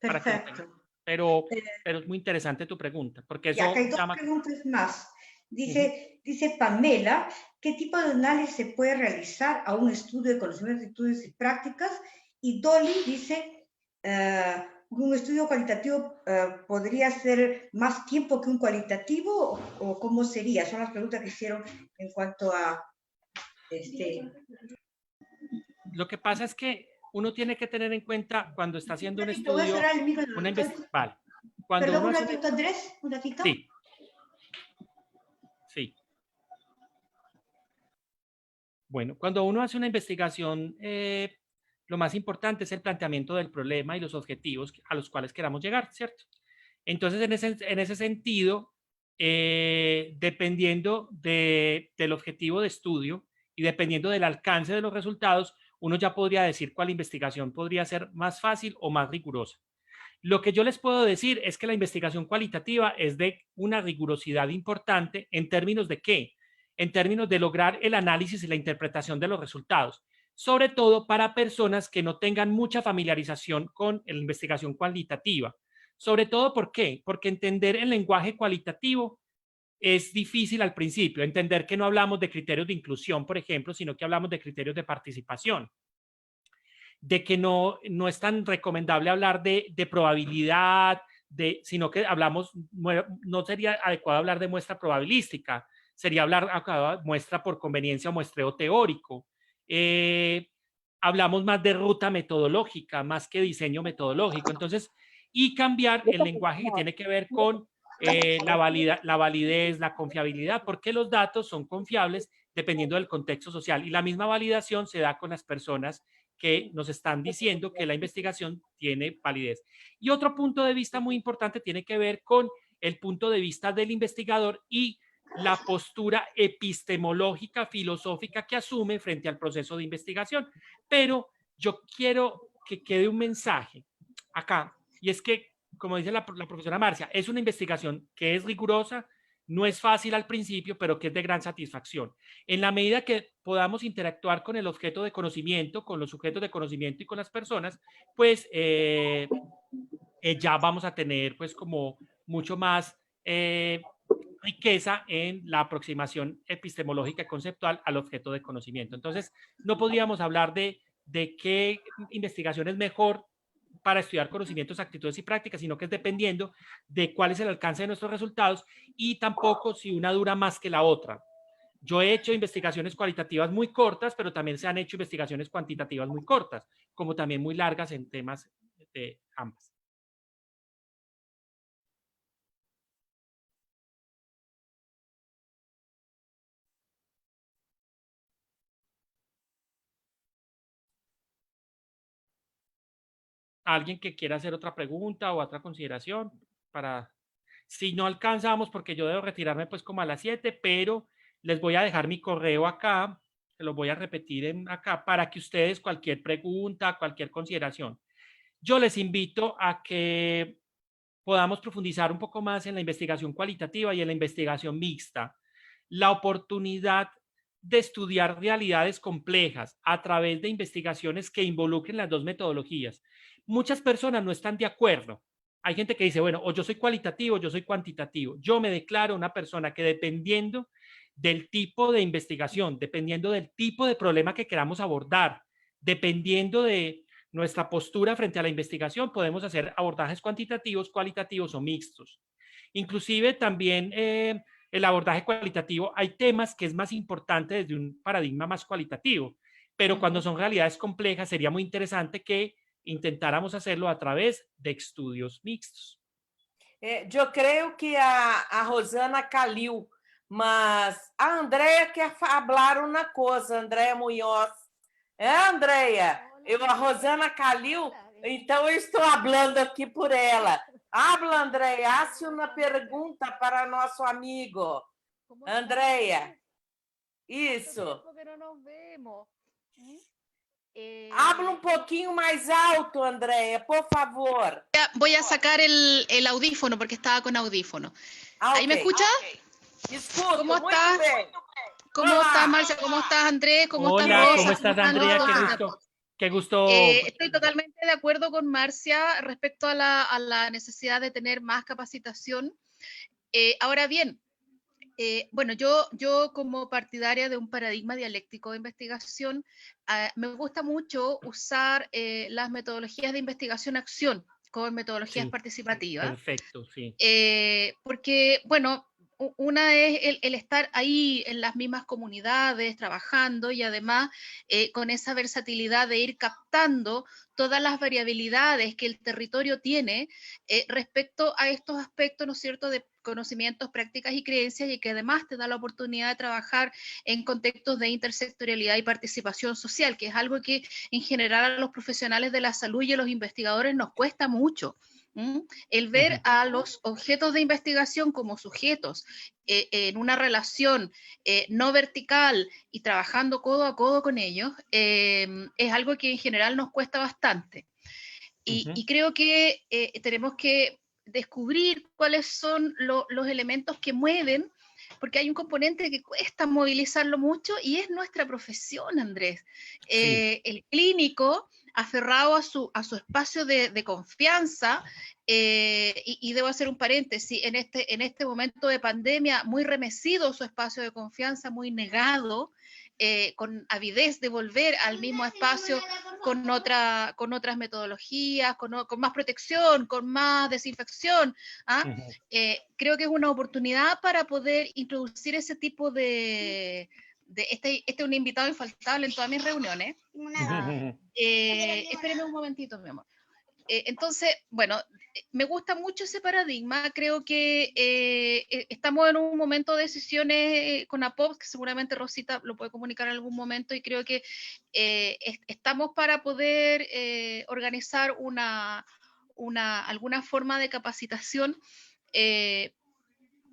Perfecto. Pero es muy interesante tu pregunta, porque eso hay dos preguntas más. Dice Pamela, ¿qué tipo de análisis se puede realizar a un estudio de conocimientos, actitudes y prácticas? Y Dolly dice, ¿un estudio cualitativo podría ser más tiempo que un cualitativo o cómo sería? Son las preguntas que hicieron en cuanto a Lo que pasa es que uno tiene que tener en cuenta cuando está haciendo un Te voy a estudio, cerrar el micro. vale. Cuando Perdón, uno un hace ratito, Andrés, un ratito. Sí. Sí. Bueno, cuando uno hace una investigación, lo más importante es el planteamiento del problema y los objetivos a los cuales queramos llegar, ¿cierto? Entonces, en ese sentido, dependiendo del objetivo de estudio y dependiendo del alcance de los resultados, uno ya podría decir cuál investigación podría ser más fácil o más rigurosa. Lo que yo les puedo decir es que la investigación cualitativa es de una rigurosidad importante en términos de qué, en términos de lograr el análisis y la interpretación de los resultados, sobre todo para personas que no tengan mucha familiarización con la investigación cualitativa. Sobre todo, ¿por qué? Porque entender el lenguaje cualitativo es difícil al principio, entender que no hablamos de criterios de inclusión, por ejemplo, sino que hablamos de criterios de participación, de que no es tan recomendable hablar de probabilidad, sino que hablamos, no sería adecuado hablar de muestra probabilística, sería hablar de muestra por conveniencia o muestreo teórico. Hablamos más de ruta metodológica, más que diseño metodológico. Entonces, y cambiar el lenguaje que tiene que ver con la validez, la confiabilidad, porque los datos son confiables dependiendo del contexto social. Y la misma validación se da con las personas que nos están diciendo que la investigación tiene validez. Y otro punto de vista muy importante tiene que ver con el punto de vista del investigador y la postura epistemológica, filosófica que asume frente al proceso de investigación. Pero yo quiero que quede un mensaje acá, y es que, como dice la profesora Marcia, es una investigación que es rigurosa, no es fácil al principio, pero que es de gran satisfacción. En la medida que podamos interactuar con el objeto de conocimiento, con los sujetos de conocimiento y con las personas, pues ya vamos a tener pues como mucho más riqueza en la aproximación epistemológica y conceptual al objeto de conocimiento. Entonces, no podríamos hablar de qué investigación es mejor para estudiar conocimientos, actitudes y prácticas, sino que es dependiendo de cuál es el alcance de nuestros resultados y tampoco si una dura más que la otra. Yo he hecho investigaciones cualitativas muy cortas, pero también se han hecho investigaciones cuantitativas muy cortas, como también muy largas en temas de ambas. ¿Alguien que quiera hacer otra pregunta o otra consideración? Si no alcanzamos, porque yo debo retirarme pues como a las 7, pero les voy a dejar mi correo acá, se lo voy a repetir acá para que ustedes cualquier pregunta, cualquier consideración. Yo les invito a que podamos profundizar un poco más en la investigación cualitativa y en la investigación mixta. La oportunidad de estudiar realidades complejas a través de investigaciones que involucren las dos metodologías. Muchas personas no están de acuerdo. Hay gente que dice, bueno, o yo soy cualitativo o yo soy cuantitativo. Yo me declaro una persona que dependiendo del tipo de investigación, dependiendo del tipo de problema que queramos abordar, dependiendo de nuestra postura frente a la investigación, podemos hacer abordajes cuantitativos, cualitativos o mixtos. Inclusive también el abordaje cualitativo, hay temas que es más importante desde un paradigma más cualitativo, pero cuando son realidades complejas sería muy interesante que intentáramos hacerlo a través de estudios mixtos. Eu creio que a Rosana caiu, mas a Andréia quer falar uma coisa, Andréia Munhoz. Andréia? A Rosana caiu, então eu estou falando aqui por ela. Habla, Andréia, hace uma pergunta para nosso amigo. Andréia, isso. Habla un poquito más alto, Andrea, por favor. Voy a sacar el audífono porque estaba con audífono. ¿Ahí me escucha? Escucho, ¿Cómo muy estás? bien. ¿Cómo estás, Marcia? ¿Cómo estás, Andrés? ¿Cómo Hola, estás, Rosa? ¿cómo estás, Andrea? Qué gusto. Qué gusto. Estoy totalmente de acuerdo con Marcia respecto a la necesidad de tener más capacitación. Ahora bien, bueno, yo como partidaria de un paradigma dialéctico de investigación, me gusta mucho usar las metodologías de investigación-acción con metodologías participativas. Perfecto, sí. Porque, bueno, una es el estar ahí en las mismas comunidades, trabajando y además con esa versatilidad de ir captando todas las variabilidades que el territorio tiene respecto a estos aspectos, ¿no es cierto?, de conocimientos, prácticas y creencias, y que además te da la oportunidad de trabajar en contextos de intersectorialidad y participación social, que es algo que en general a los profesionales de la salud y a los investigadores nos cuesta mucho. El ver a los objetos de investigación como sujetos en una relación no vertical y trabajando codo a codo con ellos, es algo que en general nos cuesta bastante. Y creo que tenemos que descubrir cuáles son los elementos que mueven, porque hay un componente que cuesta movilizarlo mucho y es nuestra profesión, Andrés. Sí. El clínico aferrado a su espacio de confianza, y debo hacer un paréntesis, en este momento de pandemia, muy remecido su espacio de confianza, muy negado, con avidez de volver al mismo espacio con otras metodologías, con más protección, con más desinfección. Creo que es una oportunidad para poder introducir ese tipo este es un invitado infaltable en todas mis reuniones. Espérenme un momentito, mi amor. Entonces, bueno, me gusta mucho ese paradigma. Creo que estamos en un momento de decisiones con APOPS, que seguramente Rosita lo puede comunicar en algún momento, y creo que estamos para poder organizar alguna forma de capacitación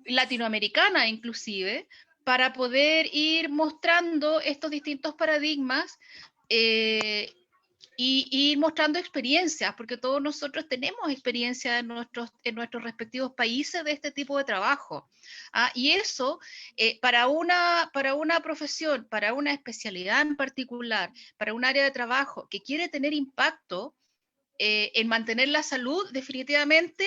latinoamericana inclusive, para poder ir mostrando estos distintos paradigmas y ir mostrando experiencias, porque todos nosotros tenemos experiencia en nuestros respectivos países de este tipo de trabajo. Y eso, para una profesión, para una especialidad en particular, para un área de trabajo que quiere tener impacto en mantener la salud, definitivamente.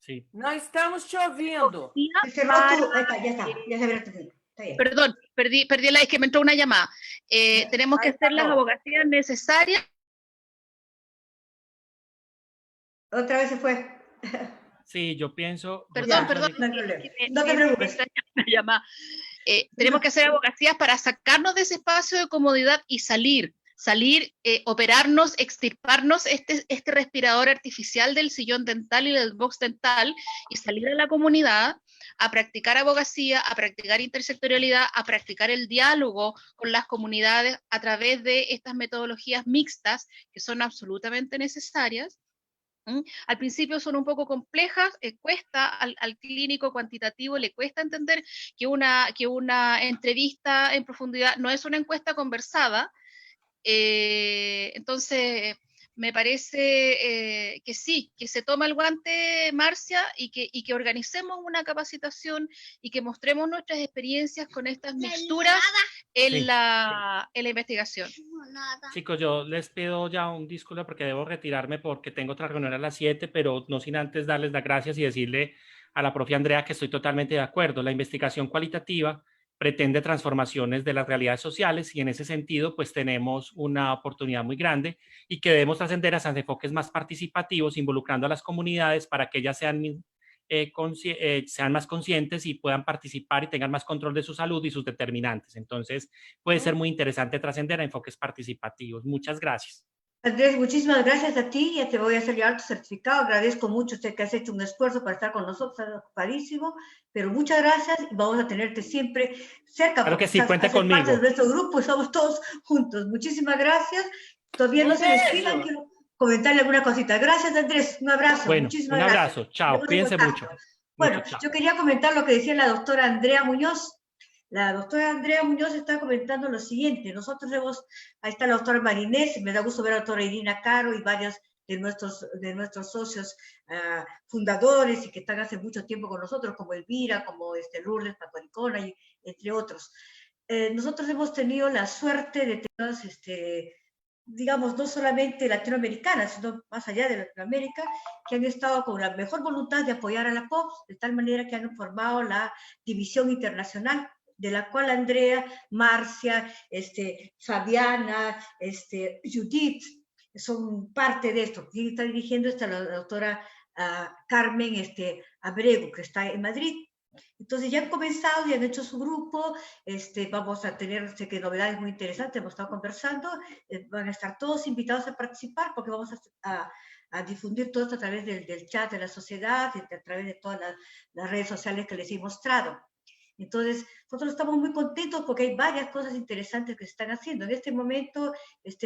Sí. No estamos te ouvindo. Ya se verá. Perdón, perdí es que me entró una llamada. Tenemos que hacer las abogacías necesarias. Otra vez se fue. Sí, yo pienso... Perdón. No te preocupes. Tenemos que hacer abogacías para sacarnos de ese espacio de comodidad y salir, operarnos, extirparnos este respirador artificial del sillón dental y del box dental y salir a la comunidad a practicar abogacía, a practicar intersectorialidad, a practicar el diálogo con las comunidades a través de estas metodologías mixtas que son absolutamente necesarias. Al principio son un poco complejas, cuesta al clínico cuantitativo, le cuesta entender que una entrevista en profundidad no es una encuesta conversada. Entonces, me parece que sí, que se toma el guante, Marcia, y que organicemos una capacitación y que mostremos nuestras experiencias con estas mixturas en la investigación. Chicos, yo les pido ya un disculpa porque debo retirarme porque tengo otra reunión a las 7, pero no sin antes darles las gracias y decirle a la profe Andrea que estoy totalmente de acuerdo. La investigación cualitativa pretende transformaciones de las realidades sociales y en ese sentido pues tenemos una oportunidad muy grande y que debemos trascender hacia enfoques más participativos involucrando a las comunidades para que ellas sean más conscientes y puedan participar y tengan más control de su salud y sus determinantes. Entonces puede ser muy interesante trascender a enfoques participativos. Muchas gracias. Andrés, muchísimas gracias a ti, ya te voy a hacer llegar tu certificado, agradezco mucho usted que has hecho un esfuerzo para estar con nosotros, está ocupadísimo, pero muchas gracias y vamos a tenerte siempre cerca. Claro que sí, cuente conmigo. Parte de nuestro grupo y somos todos juntos. Muchísimas gracias, todavía no se despidan, quiero comentarle alguna cosita. Gracias, Andrés, un abrazo. Bueno, muchísimas un abrazo, gracias. chao, cuídense mucho. Bueno, yo quería comentar lo que decía la doctora Andrea Muñoz. La doctora Andrea Muñoz está comentando lo siguiente. Nosotros ahí está la doctora Marinés, me da gusto ver a la doctora Irina Caro y varios de nuestros socios fundadores y que están hace mucho tiempo con nosotros, como Elvira, como Lourdes Pacuaricona, y entre otros. Nosotros hemos tenido la suerte de tener, digamos, no solamente latinoamericanas, sino más allá de Latinoamérica, que han estado con la mejor voluntad de apoyar a la POPS, de tal manera que han formado la división internacional, de la cual Andrea, Marcia, Fabiana, Judith, son parte de esto. Quien está dirigiendo la doctora Carmen Abrego, que está en Madrid. Entonces ya han comenzado y han hecho su grupo, vamos a tener, sé que novedades muy interesantes, hemos estado conversando, van a estar todos invitados a participar porque vamos a difundir todo esto a través del chat de la sociedad, a través de todas las redes sociales que les he mostrado. Entonces, nosotros estamos muy contentos porque hay varias cosas interesantes que se están haciendo. En este momento,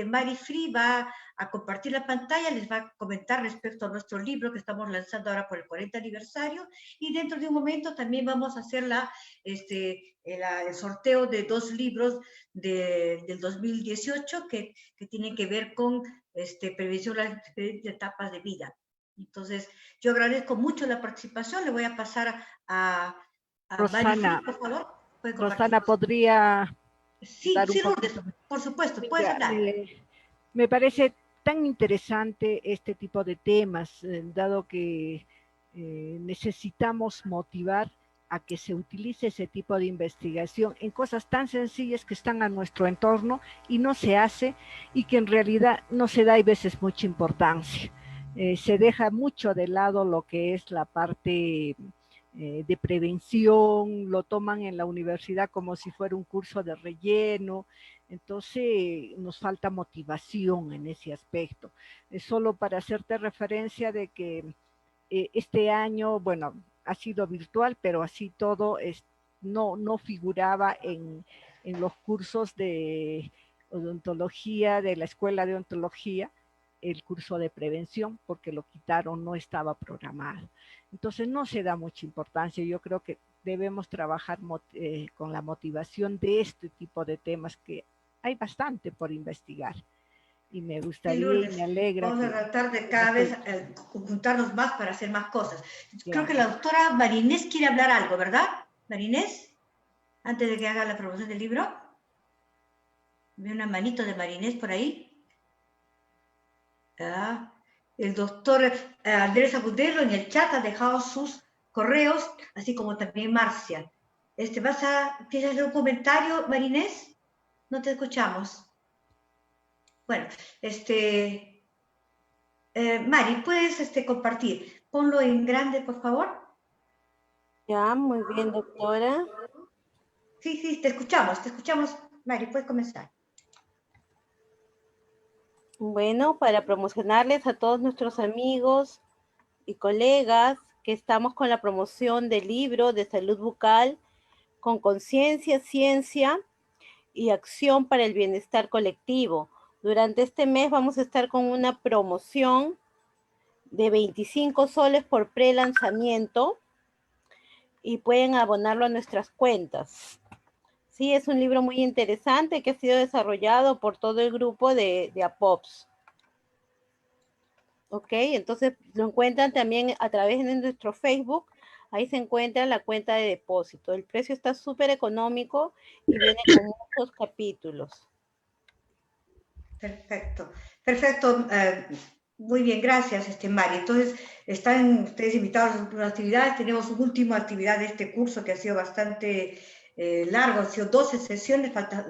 Mari Free va a compartir la pantalla, les va a comentar respecto a nuestro libro que estamos lanzando ahora por el 40 aniversario, y dentro de un momento también vamos a hacer el sorteo de 2 libros del 2018 que tienen que ver con prevención de las diferentes etapas de vida. Entonces, yo agradezco mucho la participación, le voy a pasar a Rosana, por favor, Rosana podría dar un Lourdes, poquito. por supuesto, puedes hablar. Me parece tan interesante este tipo de temas, dado que necesitamos motivar a que se utilice ese tipo de investigación en cosas tan sencillas que están a nuestro entorno y no se hace, y que en realidad no se da a veces mucha importancia. Se deja mucho de lado lo que es la parte de prevención, lo toman en la universidad como si fuera un curso de relleno, entonces nos falta motivación en ese aspecto. Solo para hacerte referencia de que este año, bueno, ha sido virtual, pero así todo no figuraba en los cursos de odontología, de la escuela de odontología, el curso de prevención, porque lo quitaron, no estaba programado. Entonces no se da mucha importancia. Yo creo que debemos trabajar con la motivación de este tipo de temas, que hay bastante por investigar. Y me gustaría y me alegra. Vamos a tratar de cada vez juntarnos más para hacer más cosas. Creo que la doctora Marinés quiere hablar algo, ¿verdad? Marinés, antes de que haga la promoción del libro. Veo una manito de Marinés por ahí. El doctor Andrés Agudelo en el chat ha dejado sus correos, así como también Marcia. ¿Quieres hacer un comentario, Marinés? No te escuchamos. Bueno, Mari, ¿puedes compartir? Ponlo en grande, por favor. Ya, muy bien, doctora. Sí, te escuchamos. Mari, puedes comenzar. Bueno, para promocionarles a todos nuestros amigos y colegas que estamos con la promoción del libro de salud bucal con conciencia, ciencia y acción para el bienestar colectivo. Durante este mes vamos a estar con una promoción de 25 soles por pre-lanzamiento y pueden abonarlo a nuestras cuentas. Sí, es un libro muy interesante que ha sido desarrollado por todo el grupo de APOPS. Ok, entonces lo encuentran también a través de nuestro Facebook. Ahí se encuentra la cuenta de depósito. El precio está súper económico y viene con muchos capítulos. Perfecto. Muy bien, gracias, Mari. Entonces, están ustedes invitados a una actividad. Tenemos una última actividad de este curso que ha sido bastante largo, han sido 12 sesiones, falta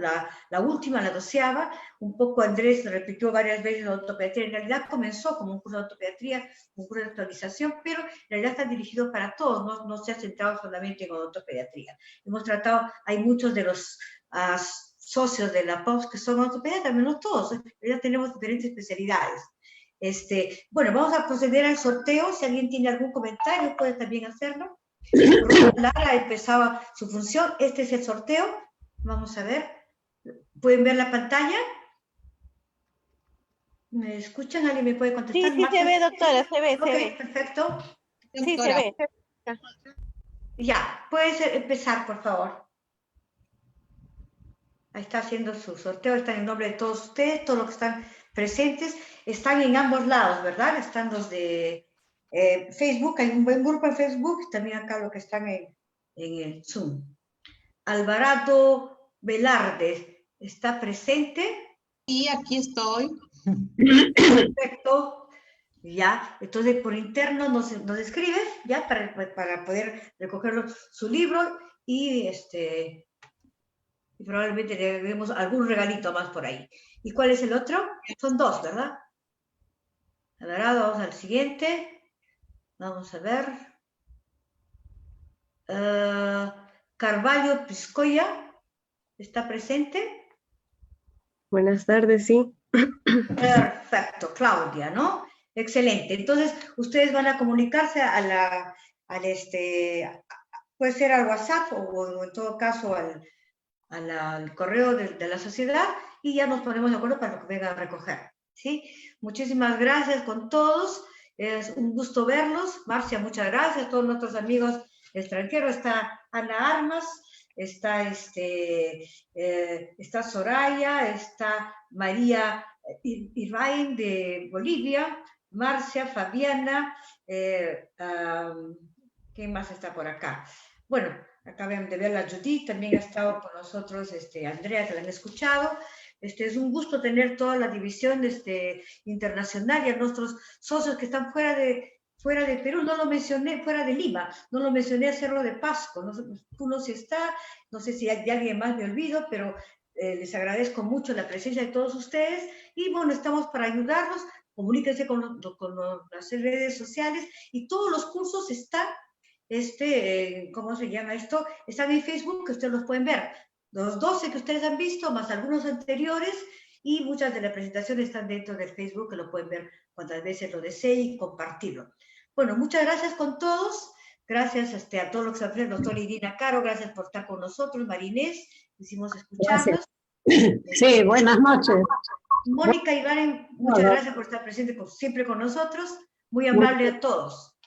la última, la 12ª. Un poco Andrés repitió varias veces la odontopediatría. En realidad comenzó como un curso de odontopediatría, un curso de actualización, pero en realidad está dirigido para todos, no se ha centrado solamente en odontopediatría. Hemos tratado, hay muchos de los socios de la POPS que son ortopediatras, menos todos, ya tenemos diferentes especialidades. Bueno, vamos a proceder al sorteo. Si alguien tiene algún comentario, puede también hacerlo. Lara empezaba su función. Este es el sorteo. Vamos a ver. ¿Pueden ver la pantalla? ¿Me escuchan? ¿Alguien me puede contestar? Sí, se ve, doctora, se ve. Perfecto. Sí, se ve. Ya, puedes empezar, por favor. Ahí está haciendo su sorteo, está en nombre de todos ustedes, todos los que están presentes, están en ambos lados, ¿verdad? Están los de Facebook, hay un buen grupo en Facebook, también acá los que están en el Zoom. Alvarado Velarde, ¿está presente? Sí, aquí estoy. Perfecto. Ya, entonces por interno nos escribe, ya, para poder recoger su libro y probablemente le demos algún regalito más por ahí. ¿Y cuál es el otro? Son dos, ¿verdad? Alvarado, vamos al siguiente. Vamos a ver. Carvalho Piscoya, ¿está presente? Buenas tardes, sí. Perfecto, Claudia, ¿no? Excelente. Entonces, ustedes van a comunicarse puede ser al WhatsApp o en todo caso al correo de la sociedad y ya nos ponemos de acuerdo para que vengan a recoger, ¿sí? Muchísimas gracias con todos. Es un gusto verlos. Marcia, muchas gracias. Todos nuestros amigos extranjeros. Está Ana Armas, está Soraya, está María Irvain de Bolivia, Marcia, Fabiana, ¿quién más está por acá? Bueno, acaban de ver la Judith, también ha estado con nosotros Andrea, que la han escuchado. Es un gusto tener toda la división internacional y a nuestros socios que están fuera de Perú. No lo mencioné, fuera de Lima, no lo mencioné a Cerro de Pasco. Uno sí está, no sé si de alguien más me olvido, pero les agradezco mucho la presencia de todos ustedes y bueno, estamos para ayudarlos. Comuníquense con las redes sociales y todos los cursos están, ¿cómo se llama esto? Están en Facebook, que ustedes los pueden ver. Los 12 que ustedes han visto, más algunos anteriores, y muchas de las presentaciones están dentro del Facebook, que lo pueden ver cuantas veces lo deseen y compartirlo. Bueno, muchas gracias con todos. Gracias a todos los que se han doctor Irina Caro, gracias por estar con nosotros. Marinés, hicimos escucharnos. Sí, buenas noches. Mónica Iván, muchas gracias por estar presente siempre con nosotros. Muy amable a todos.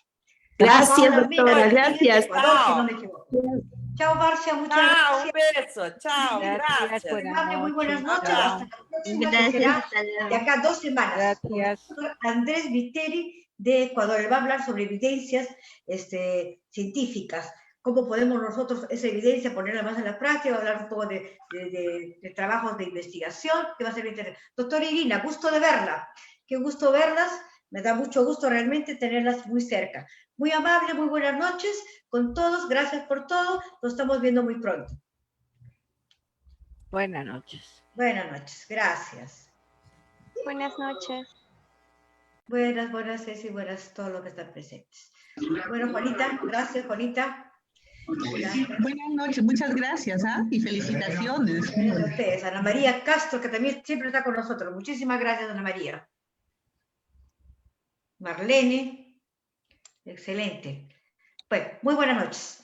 Gracias, doctora, gracias. Ecuador, si no me equivoco. Chao, Marcia, muchas gracias. Un beso, chao, Gracias. Muy buenas noches. Chao. Hasta la próxima, que será de acá 2 semanas. Gracias. Andrés Viteri de Ecuador. Él va a hablar sobre evidencias científicas. Cómo podemos nosotros esa evidencia ponerla más en la práctica. Va a hablar un poco de trabajos de investigación, que va a ser interesante. Doctora Irina, gusto de verla. Qué gusto verlas. Me da mucho gusto realmente tenerlas muy cerca. Muy amable, muy buenas noches con todos. Gracias por todo. Nos estamos viendo muy pronto. Buenas noches. Buenas noches. Gracias. Buenas noches. Buenas, Ceci. Buenas todos los que están presentes. Bueno, Juanita. Gracias, Juanita. Gracias. Buenas noches. Muchas gracias y felicitaciones. Gracias a ustedes. Ana María Castro, que también siempre está con nosotros. Muchísimas gracias, Ana María. Marlene. Excelente. Bueno, muy buenas noches.